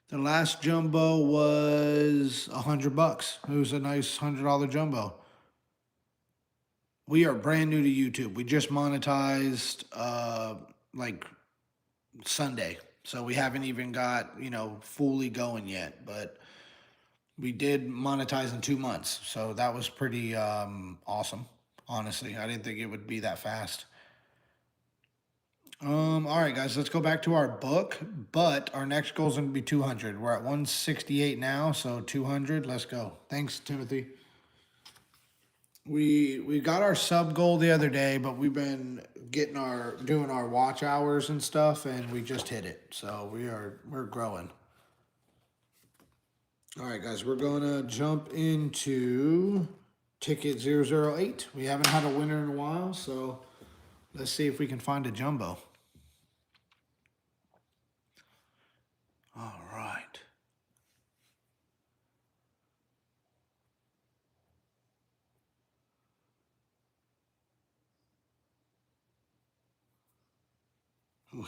S1: the last jumbo was $100. It was a nice $100 jumbo. We are brand new to YouTube. We just monetized like Sunday. So we haven't even got, fully going yet, but we did monetize in 2 months. So that was pretty awesome. Honestly, I didn't think it would be that fast. All right, guys, let's go back to our book, but our next goal is going to be 200. We're at 168 now, so 200. Let's go. Thanks, Timothy. We got our sub goal the other day, but we've been doing our watch hours and stuff, and we just hit it. So we're growing. All right, guys, we're gonna jump into ticket 008. We haven't had a winner in a while, so let's see if we can find a jumbo. All right.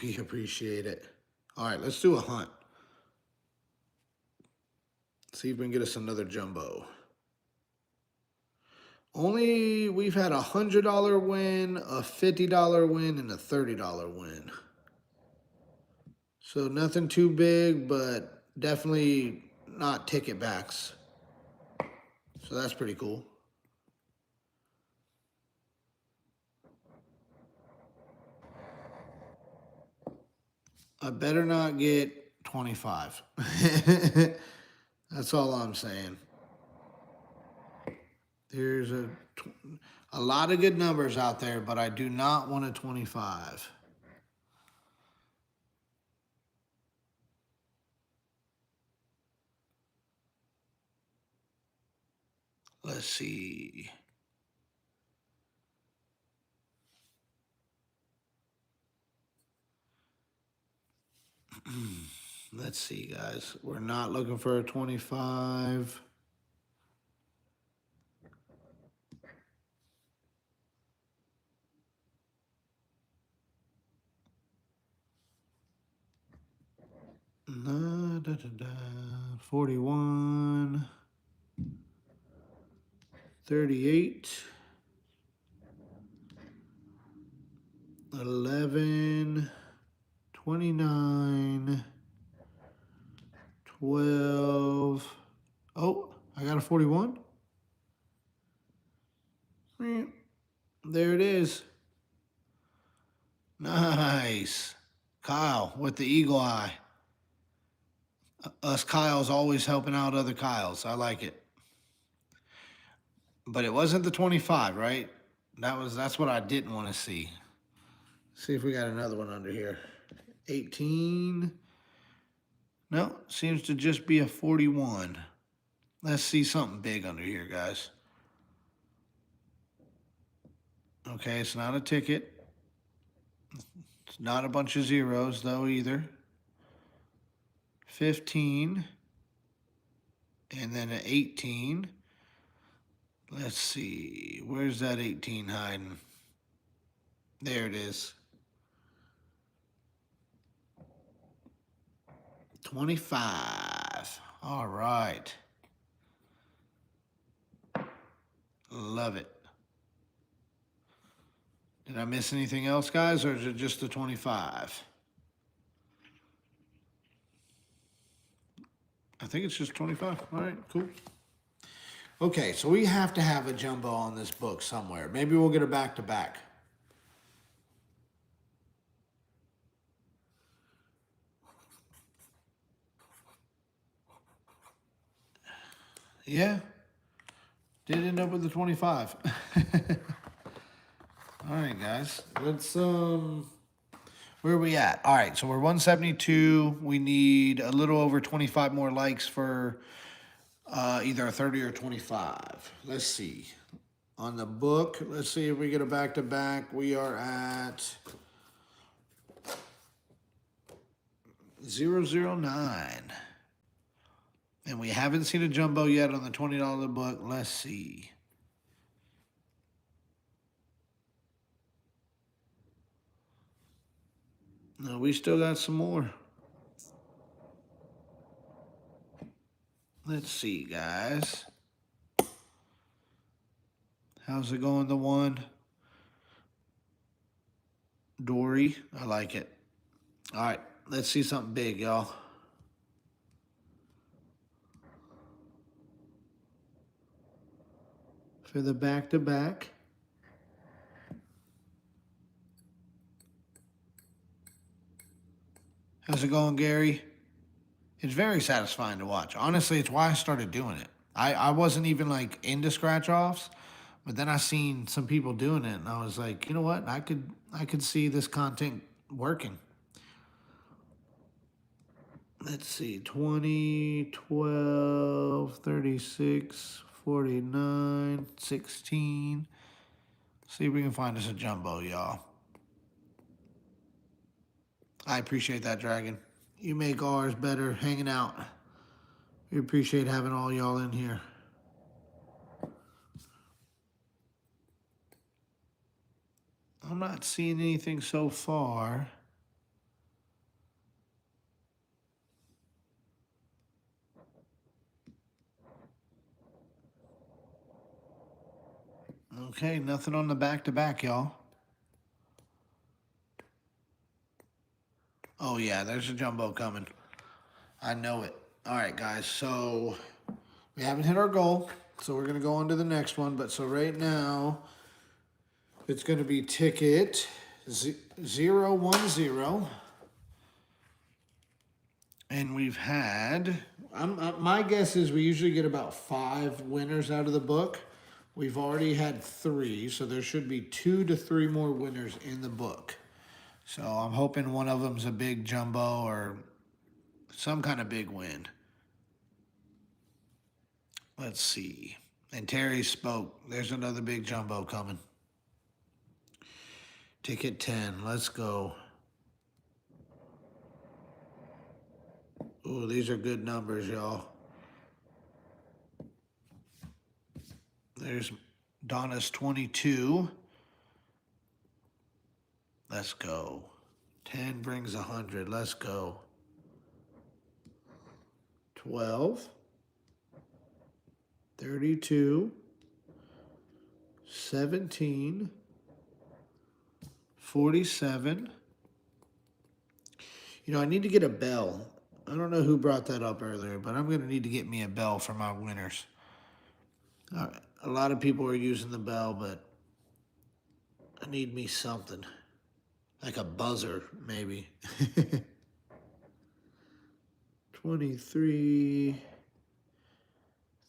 S1: We appreciate it. All right, let's do a hunt. See if we can get us another jumbo. We've had a $100 win, a $50 win, and a $30 win. So nothing too big, but definitely not ticket backs. So that's pretty cool. I better not get 25. That's all I'm saying. There's a lot of good numbers out there, but I do not want a 25. Let's see. Let's see, guys. We're not looking for a 25. Da, da, da, da. 41. 38. 11. 29. 12. Oh, I got a 41. There it is. Nice. Kyle with the eagle eye. Us Kyles always helping out other Kyles. I like it. But it wasn't the 25, right? That's what I didn't want to see. See if we got another one under here. 18. No, seems to just be a 41. Let's see something big under here, guys. Okay, it's not a ticket. It's not a bunch of zeros, though, either. 15. And then an 18. Let's see. Where's that 18 hiding? There it is. 25. All right. Love it. Did I miss anything else, guys, or is it just the 25? I think it's just 25. All right, cool. Okay, so we have to have a jumbo on this book somewhere. Maybe we'll get a back-to-back. Yeah. Did end up with the 25. All right, guys. Let's where are we at? All right, so we're 172. We need a little over 25 more likes for either a 30 or 25. Let's see. On the book, let's see if we get a back-to-back. We are at 009. And we haven't seen a jumbo yet on the $20 book. Let's see. No, we still got some more. Let's see, guys. How's it going, the one? Dory, I like it. All right, let's see something big, y'all. For the back-to-back. How's it going, Gary? It's very satisfying to watch. Honestly, it's why I started doing it. I wasn't even like into scratch offs, but then I seen some people doing it, and I was like, you know what? I could see this content working. Let's see, 20, 12, 36, 49, 16. See if we can find us a jumbo, y'all. I appreciate that, Dragon. You make ours better hanging out. We appreciate having all y'all in here. I'm not seeing anything so far. Okay, nothing on the back-to-back, y'all. Oh, yeah, there's a jumbo coming. I know it. All right, guys, so we haven't hit our goal, so we're going to go on to the next one. But so right now, it's going to be ticket 010. And we've had, my guess is we usually get about 5 winners out of the book. We've already had 3, so there should be 2 to 3 more winners in the book. So I'm hoping one of them's a big jumbo or some kind of big win. Let's see. And Terry spoke. There's another big jumbo coming. Ticket 10. Let's go. Ooh, these are good numbers, y'all. There's Donna's 22. Let's go. 10 brings 100. Let's go. 12. 32. 17. 47. You know, I need to get a bell. I don't know who brought that up earlier, but I'm going to need to get me a bell for my winners. A lot of people are using the bell, but I need me something. Like a buzzer, maybe. 23,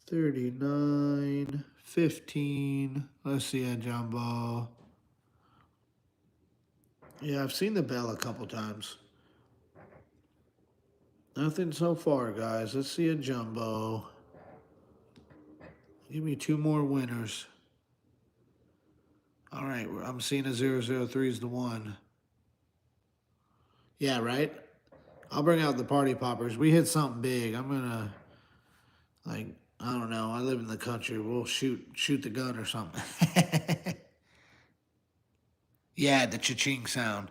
S1: 39, 15. Let's see a jumbo. Yeah, I've seen the bell a couple times. Nothing so far, guys. Let's see a jumbo. Give me 2 more winners. All right, I'm seeing a 003 is the one. Yeah, right? I'll bring out the party poppers. We hit something big. I'm gonna, like, I don't know. I live in the country. We'll shoot the gun or something. Yeah, the cha-ching sound.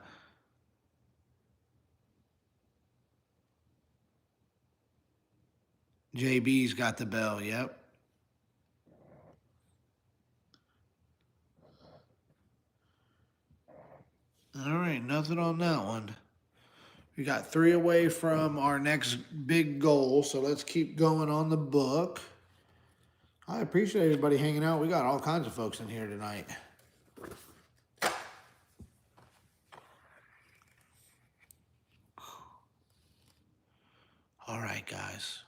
S1: JB's got the bell. Yep. All right, nothing on that one. We got 3 away from our next big goal, so let's keep going on the book. I appreciate everybody hanging out. We got all kinds of folks in here tonight. All right, guys.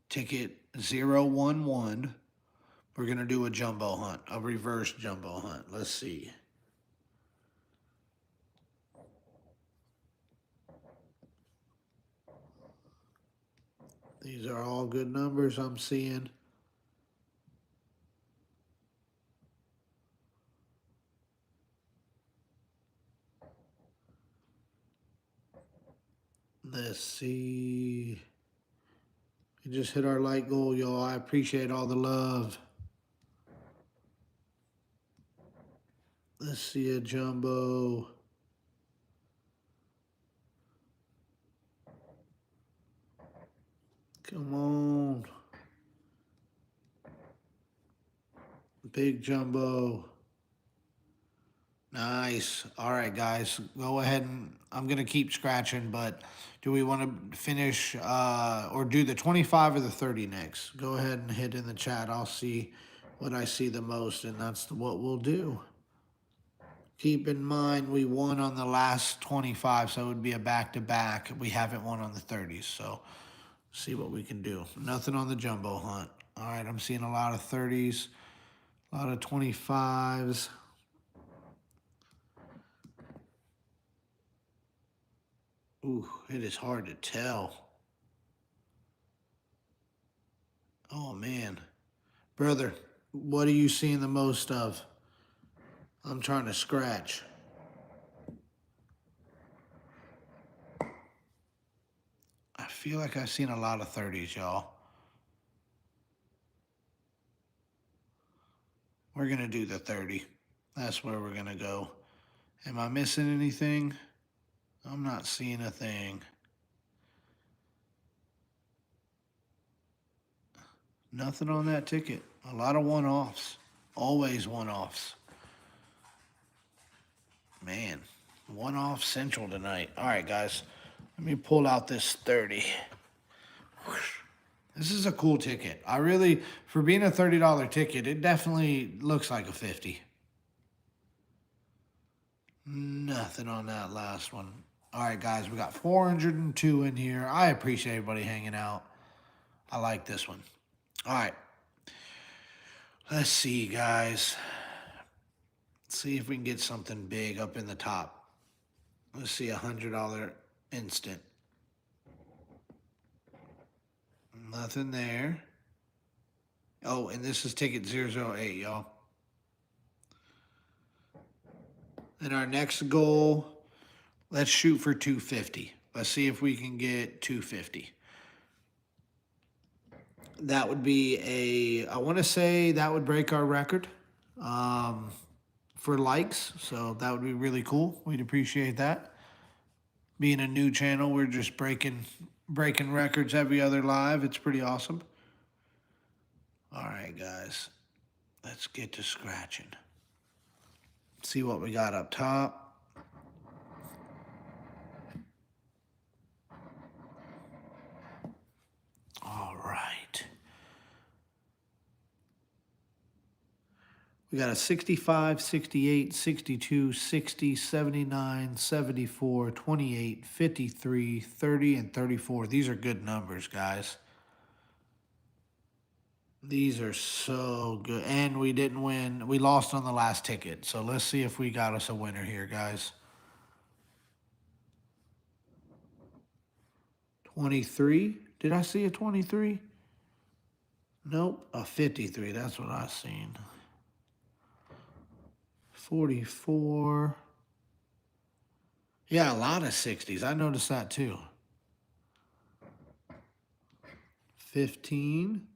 S1: Ticket 011. We're going to do a jumbo hunt, a reverse jumbo hunt. Let's see. These are all good numbers I'm seeing. Let's see. We just hit our light goal, y'all. I appreciate all the love. Let's see a jumbo. Come on. Big jumbo. Nice. All right, guys. Go ahead and I'm going to keep scratching, but do we want to finish or do the 25 or the 30 next? Go ahead and hit in the chat. I'll see what I see the most, and that's what we'll do. Keep in mind, we won on the last 25, so it would be a back-to-back. We haven't won on the 30s, so see what we can do. Nothing on the jumbo hunt. All right, I'm seeing a lot of 30s, a lot of 25s. Ooh, it is hard to tell. Oh, man. Brother, what are you seeing the most of? I'm trying to scratch. I feel like I've seen a lot of 30s, y'all. We're going to do the 30. That's where we're going to go. Am I missing anything? I'm not seeing a thing. Nothing on that ticket. A lot of one-offs. Always one-offs. Man, one-off central tonight. All right, guys. Let me pull out this 30. This is a cool ticket. I really, for being a $30 ticket, it definitely looks like a 50. Nothing on that last one. All right, guys, we got 402 in here. I appreciate everybody hanging out. I like this one. All right. Let's see, guys. Let's see if we can get something big up in the top. Let's see, $100 instant. Nothing there. Oh, and this is ticket 008, y'all. And our next goal, let's shoot for 250. Let's see if we can get 250. That would be I want to say that would break our record for likes. So that would be really cool. We'd appreciate that. Being a new channel, we're just breaking records every other live. It's pretty awesome. All right, guys, let's get to scratching. See what we got up top. All right. We got a 65, 68, 62, 60, 79, 74, 28, 53, 30, and 34. These are good numbers, guys. These are so good. And we didn't win. We lost on the last ticket. So let's see if we got us a winner here, guys. 23. Did I see a 23? Nope. A 53. That's what I seen. 44. Yeah, a lot of 60s. I noticed that too. 15.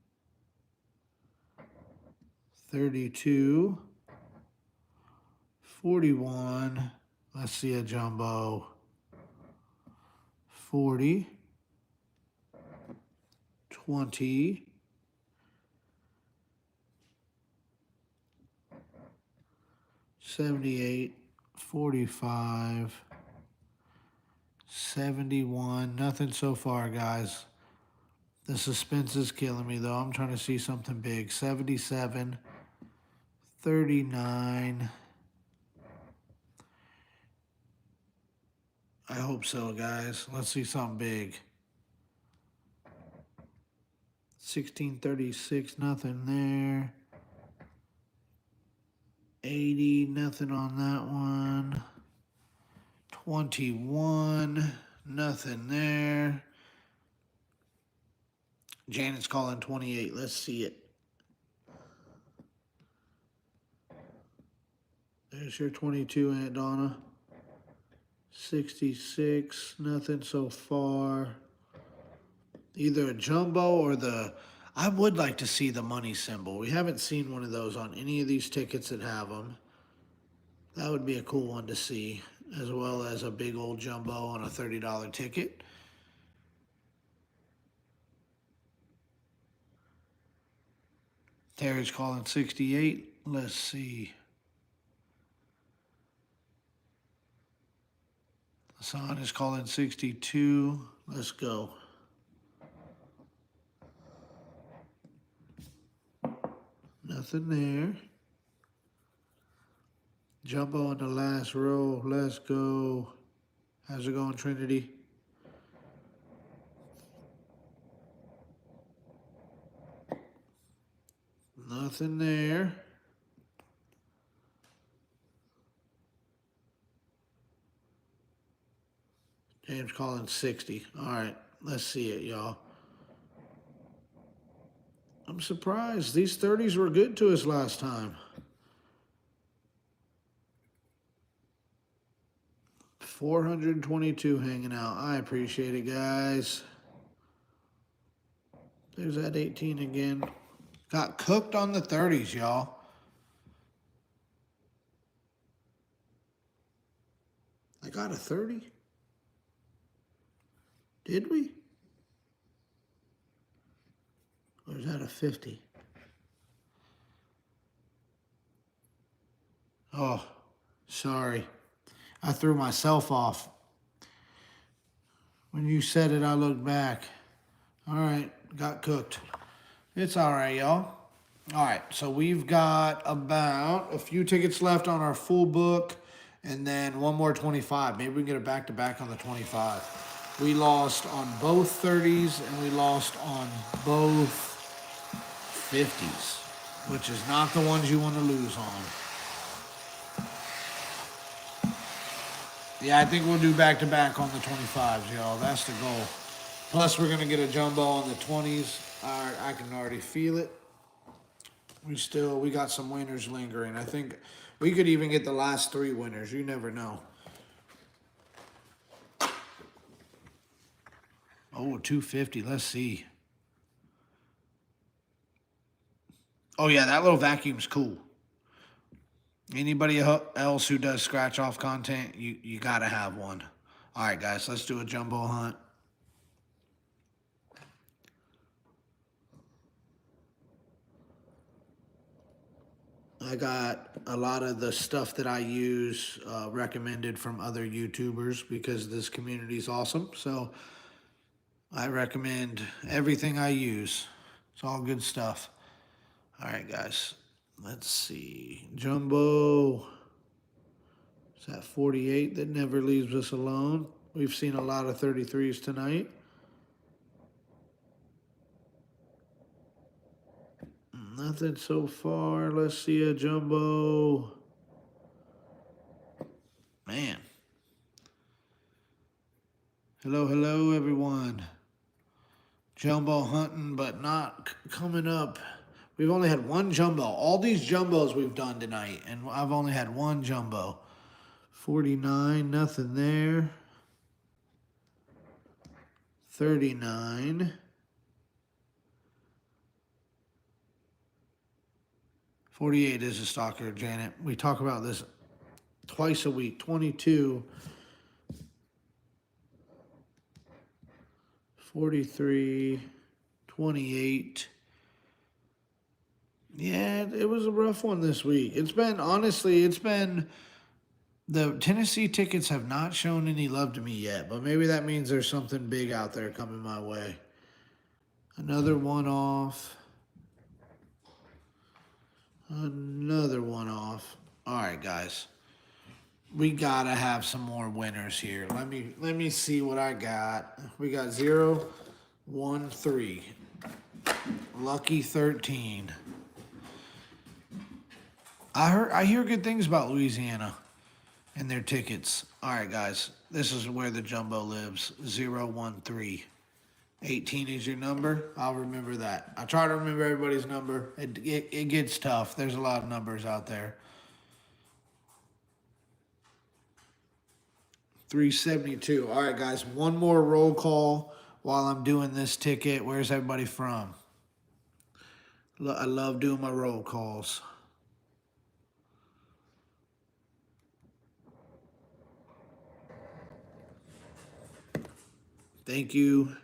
S1: 32, 41, let's see a jumbo, 40, 20, 78, 45, 71, nothing so far, guys. The suspense is killing me, though. I'm trying to see something big. 77, 39. I hope so, guys. Let's see something big. 1636, nothing there. 80, nothing on that one. 21, nothing there. Janet's calling 28. Let's see it. There's your 22, Aunt Donna. 66, nothing so far. Either a jumbo or I would like to see the money symbol. We haven't seen one of those on any of these tickets that have them. That would be a cool one to see, as well as a big old jumbo on a $30 ticket. Terry's calling 68. Let's see. Hassan is calling 62. Let's go. Nothing there. Jumbo in the last row. Let's go. How's it going, Trinity? Nothing there. James calling 60. All right, let's see it, y'all. I'm surprised. These 30s were good to us last time. 422 hanging out. I appreciate it, guys. There's that 18 again. Got cooked on the 30s, y'all. I got a 30. Did we? Or is that a 50? Oh, sorry. I threw myself off. When you said it, I looked back. All right, got cooked. It's all right, y'all. All right, so we've got about a few tickets left on our full book, And then one more 25. Maybe we can get it back to back on the 25. We lost on both 30s and we lost on both 50s, which is not the ones you want to lose on. Yeah, I think we'll do back to back on the 25s, y'all. That's the goal. Plus, we're going to get a jumbo on the 20s. I can already feel it. We got some winners lingering. I think we could even get the last 3 winners. You never know. Oh, 250. Let's see. Oh, yeah, that little vacuum's cool. Anybody else who does scratch off content, you got to have one. All right, guys, let's do a jumbo hunt. I got a lot of the stuff that I use recommended from other YouTubers because this community is awesome. So I recommend everything I use. It's all good stuff. All right, guys. Let's see. Jumbo. It's at 48. That never leaves us alone. We've seen a lot of 33s tonight. Nothing so far. Let's see a jumbo. Man. Hello, everyone. Jumbo hunting, but not coming up. We've only had one jumbo. All these jumbos we've done tonight, and I've only had one jumbo. 49, nothing there. 39. 48 is a stalker, Janet. We talk about this twice a week. 22. 43. 28. Yeah, it was a rough one this week. Honestly, the Tennessee tickets have not shown any love to me yet, but maybe that means there's something big out there coming my way. Another one off. Another one off. All right, guys. We gotta have some more winners here. Let me see what I got. We got 0, 1, 3. Lucky 13. I hear good things about Louisiana and their tickets. All right, guys. This is where the jumbo lives. 0, 1, 3. 18 is your number. I'll remember that. I try to remember everybody's number. It gets tough. There's a lot of numbers out there. 372. All right, guys. One more roll call while I'm doing this ticket. Where's everybody from? I love doing my roll calls. Thank you.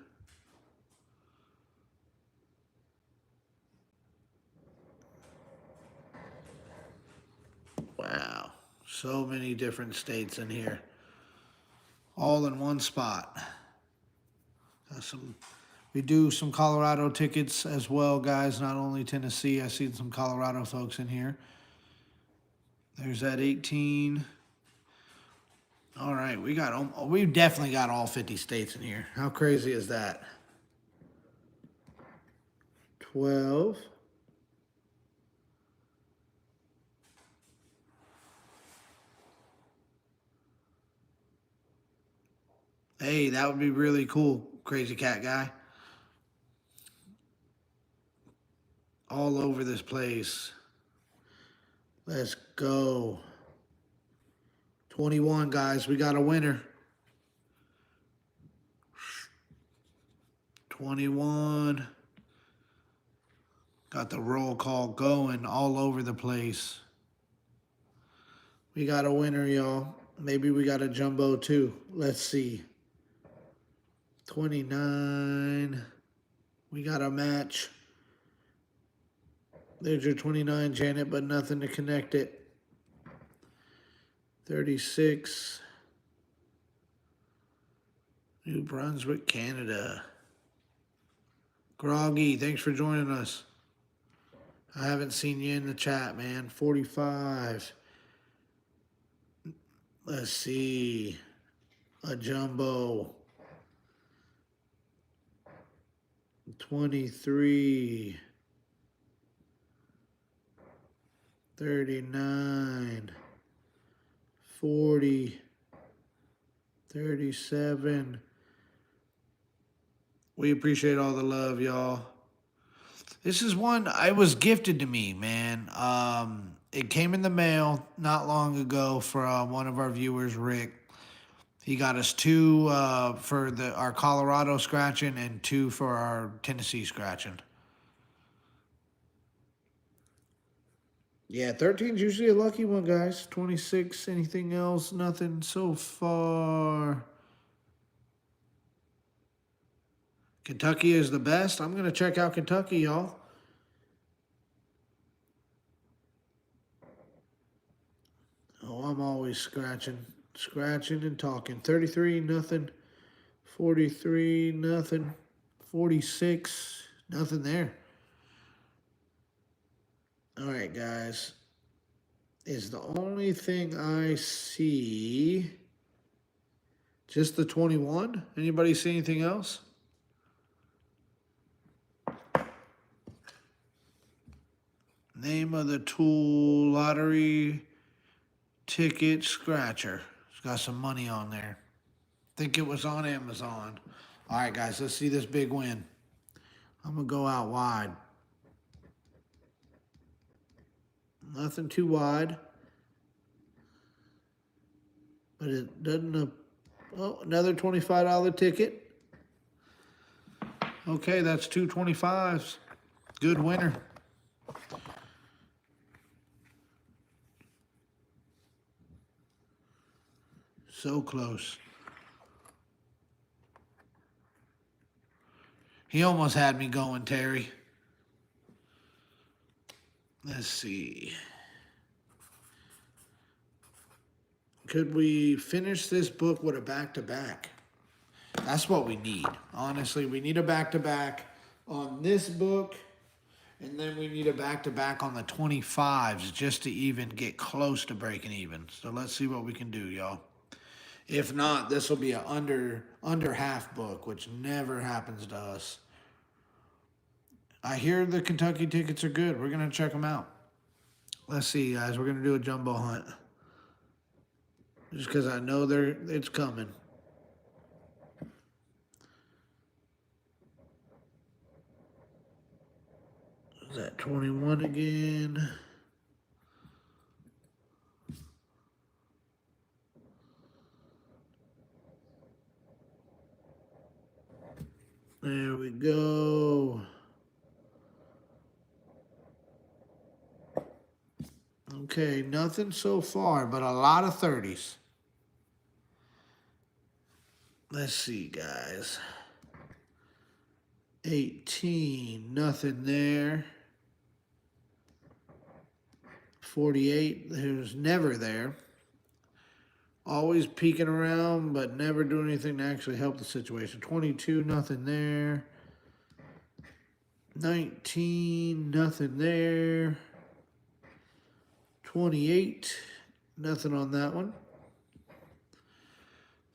S1: Wow. So many different states in here. All in one spot. We do some Colorado tickets as well, guys. Not only Tennessee. I see some Colorado folks in here. There's that 18. All right, we've definitely got all 50 states in here. How crazy is that? 12. Hey, that would be really cool, Crazy Cat Guy. All over this place. Let's go. 21, guys. We got a winner. 21. Got the roll call going all over the place. We got a winner, y'all. Maybe we got a jumbo too. Let's see. 29. We got a match. There's your 29, Janet, but nothing to connect it. 36. New Brunswick, Canada. Groggy, thanks for joining us. I haven't seen you in the chat, man. 45. Let's see. A jumbo. 23. 39. 40. 37. We appreciate all the love, y'all. This is one I was gifted to me, man. It came in the mail not long ago for one of our viewers, Rick. He got us two for our Colorado scratching and two for our Tennessee scratching. Yeah, 13's usually a lucky one, guys. 26, anything else? Nothing so far. Kentucky is the best. I'm going to check out Kentucky, y'all. Oh, I'm always scratching and talking. 33, nothing. 43, nothing. 46, nothing there. All right, guys. Is the only thing I see just the 21? Anybody see anything else? Name of the tool, lottery ticket scratcher. It's got some money on there. Think it was on Amazon. All right, guys, let's see this big win. I'm going to go out wide. Nothing too wide. But it doesn't... oh, another $25 ticket. Okay, that's two 25s. Good winner. So close. He almost had me going, Terry. Let's see. Could we finish this book with a back-to-back? That's what we need. Honestly, we need a back-to-back on this book, and then we need a back-to-back on the 25s just to even get close to breaking even. So let's see what we can do, y'all. If not, this will be an under half book, which never happens to us. I hear the Kentucky tickets are good. We're going to check them out. Let's see, guys. We're going to do a jumbo hunt. Just because I know it's coming. Is that 21 again? There we go. Okay, nothing so far, but a lot of 30s. Let's see, guys. 18, nothing there. 48, there's never there. Always peeking around, but never doing anything to actually help the situation. 22, nothing there. 19, nothing there. 28, nothing on that one.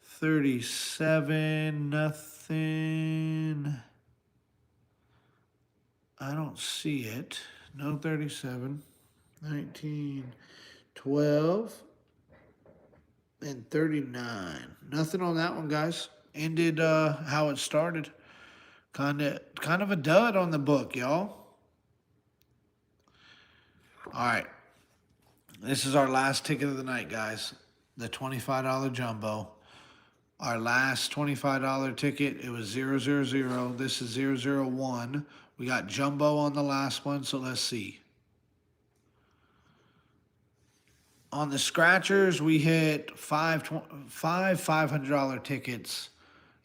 S1: 37, nothing. I don't see it. No 37. 19, 12, and 39. Nothing on that one, guys. Ended how it started. Kind of a dud on the book, y'all. All right. This is our last ticket of the night, guys. The $25 jumbo. Our last $25 ticket, it was 000. This is 001. We got jumbo on the last one, so let's see. On the scratchers, we hit five $500 tickets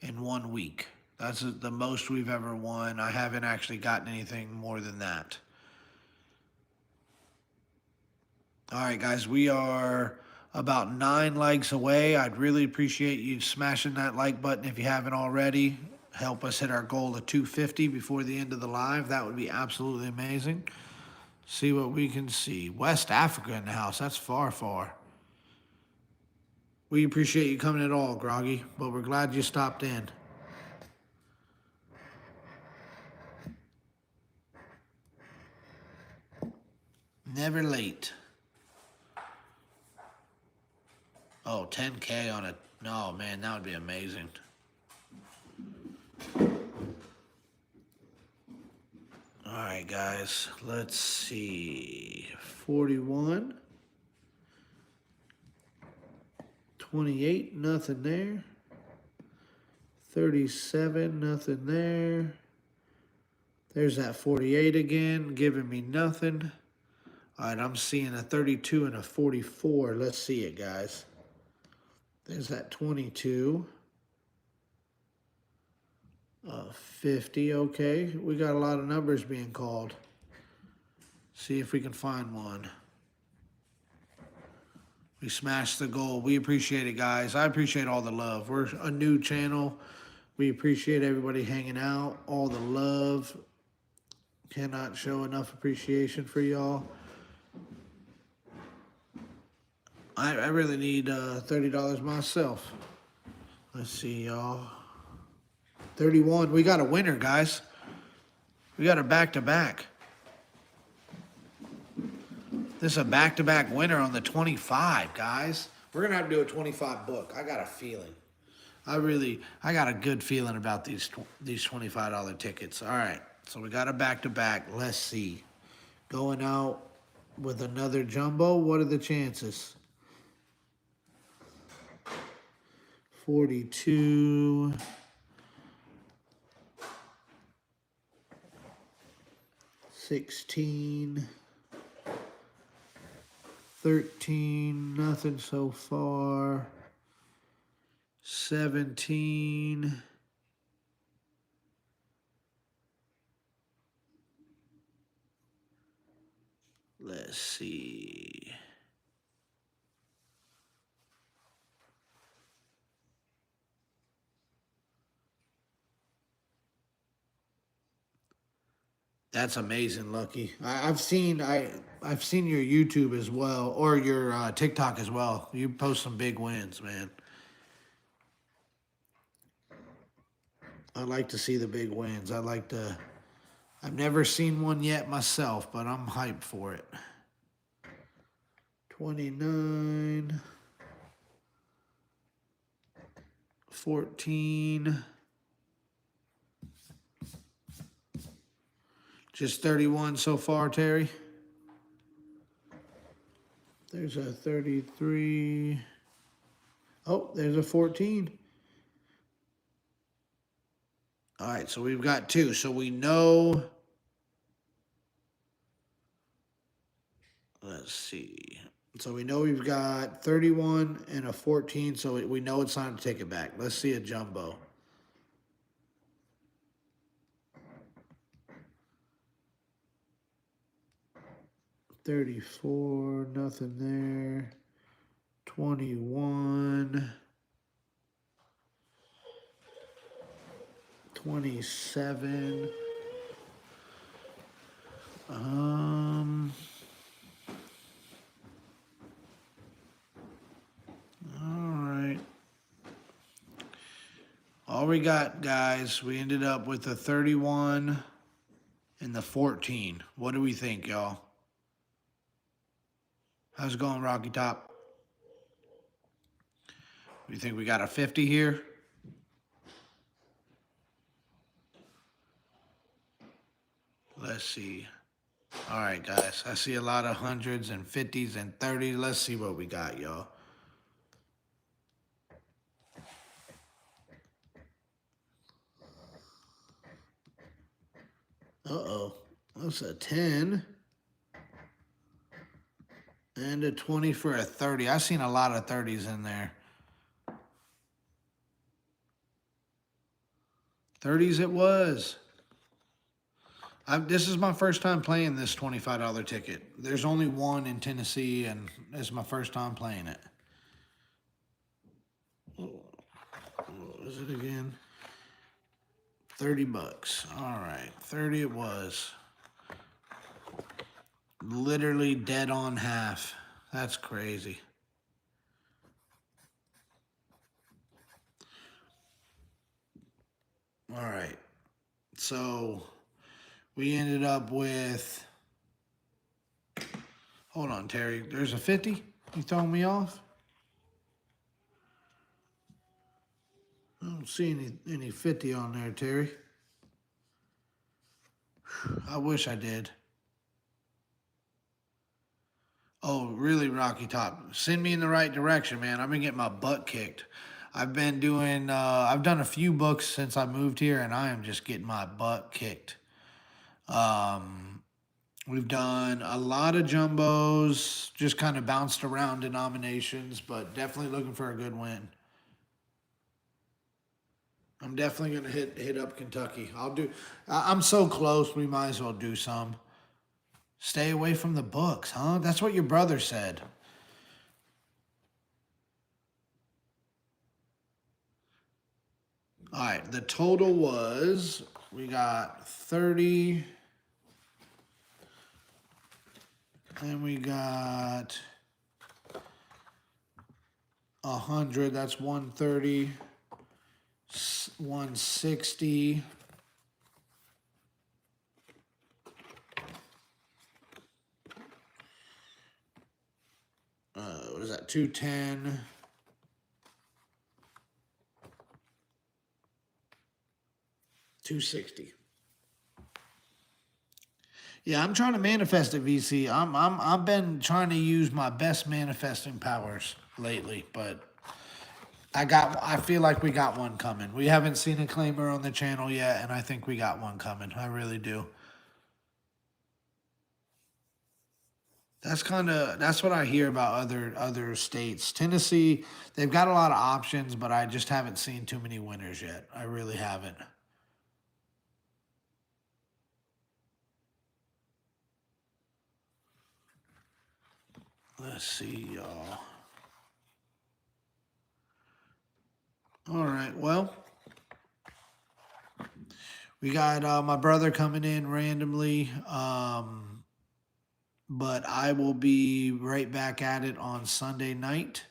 S1: in 1 week. That's the most we've ever won. I haven't actually gotten anything more than that. All right, guys, we are about 9 likes away. I'd really appreciate you smashing that like button if you haven't already. Help us hit our goal of 250 before the end of the live. That would be absolutely amazing. See what we can see. West Africa in the house. That's far, far. We appreciate you coming at all, Groggy, but we're glad you stopped in. Never late. Oh, 10K on it. No, man, that would be amazing. All right, guys, let's see. 41. 28, nothing there. 37, nothing there. There's that 48 again, giving me nothing. All right, I'm seeing a 32 and a 44. Let's see it, guys. There's that 22. 50, okay. We got a lot of numbers being called. See if we can find one. We smashed the goal. We appreciate it, guys. I appreciate all the love. We're a new channel. We appreciate everybody hanging out. All the love. Cannot show enough appreciation for y'all. I really need $30 myself. Let's see, y'all. 31. We got a winner, guys. We got a back-to-back. This is a back-to-back winner on the 25, guys. We're going to have to do a 25 book. I got a feeling. I got a good feeling about these $25 tickets. All right, so we got a back-to-back. Let's see. Going out with another jumbo. What are the chances? 42. 16. 13, nothing so far. 17. Let's see. That's amazing, Lucky. I've seen your YouTube as well, or your TikTok as well. You post some big wins, man. I like to see the big wins. I've never seen one yet myself, but I'm hyped for it. 29. 14. Just 31 so far, Terry. There's a 33. Oh, there's a 14. All right, so we've got two. So we know. Let's see. So we know we've got 31 and a 14, so we know it's time to take it back. Let's see a jumbo. $34, nothing there. 21. 27. Alright. All we got, guys, we ended up with the 31 and the 14. What do we think, y'all? How's it going, Rocky Top? You think we got a 50 here? Let's see. All right, guys. I see a lot of hundreds and 50s and 30s. Let's see what we got, y'all. Uh-oh. That's a 10. And a 20 for a 30. I've seen a lot of 30s in there. 30s it was. This is my first time playing this $25 ticket. There's only one in Tennessee, and it's my first time playing it. What is it again? 30 bucks. All right, 30 it was. Literally dead on half. That's crazy. All right. So we ended up with, hold on, Terry. There's a 50. You throwing me off? I don't see any 50 on there, Terry. I wish I did. Oh, really, Rocky Top? Send me in the right direction, man. I've been getting my butt kicked. I've done a few books since I moved here, and I am just getting my butt kicked. Um, we've done a lot of jumbos, just kind of bounced around denominations, but definitely looking for a good win. I'm definitely gonna hit up Kentucky. I'm so close. We might as well do some. Stay away from the books, huh? That's what your brother said. All right, the total was we got 30, and we got 100. That's 130, 160. What is that? 210. 260. Yeah, I'm trying to manifest it, VC. I've been trying to use my best manifesting powers lately, but I feel like we got one coming. We haven't seen a claimer on the channel yet, and I think we got one coming. I really do. That's what I hear about other states. Tennessee, they've got a lot of options, but I just haven't seen too many winners yet. I really haven't. Let's see, y'all. All right, well, we got my brother coming in randomly, but I will be right back at it on Sunday night.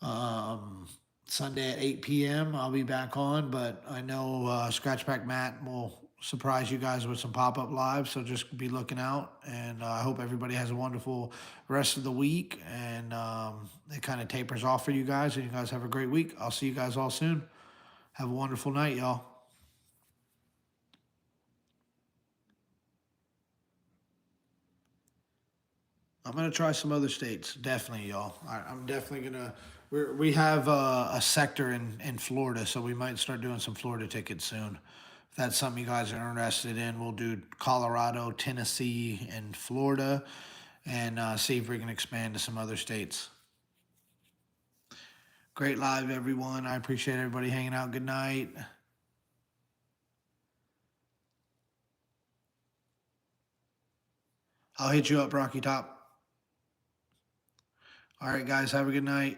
S1: Um, Sunday at 8 p.m. I'll be back on, but I know Scratchback Matt will surprise you guys with some pop up lives, so just be looking out. And I hope everybody has a wonderful rest of the week, and it kind of tapers off for you guys, and you guys have a great week. I'll see you guys all soon. Have a wonderful night, y'all. I'm gonna try some other states, definitely, y'all. I'm definitely gonna. We have a sector in Florida, so we might start doing some Florida tickets soon. If that's something you guys are interested in, we'll do Colorado, Tennessee, and Florida, and see if we can expand to some other states. Great live, everyone. I appreciate everybody hanging out. Good night. I'll hit you up, Rocky Top. All right, guys. Have a good night.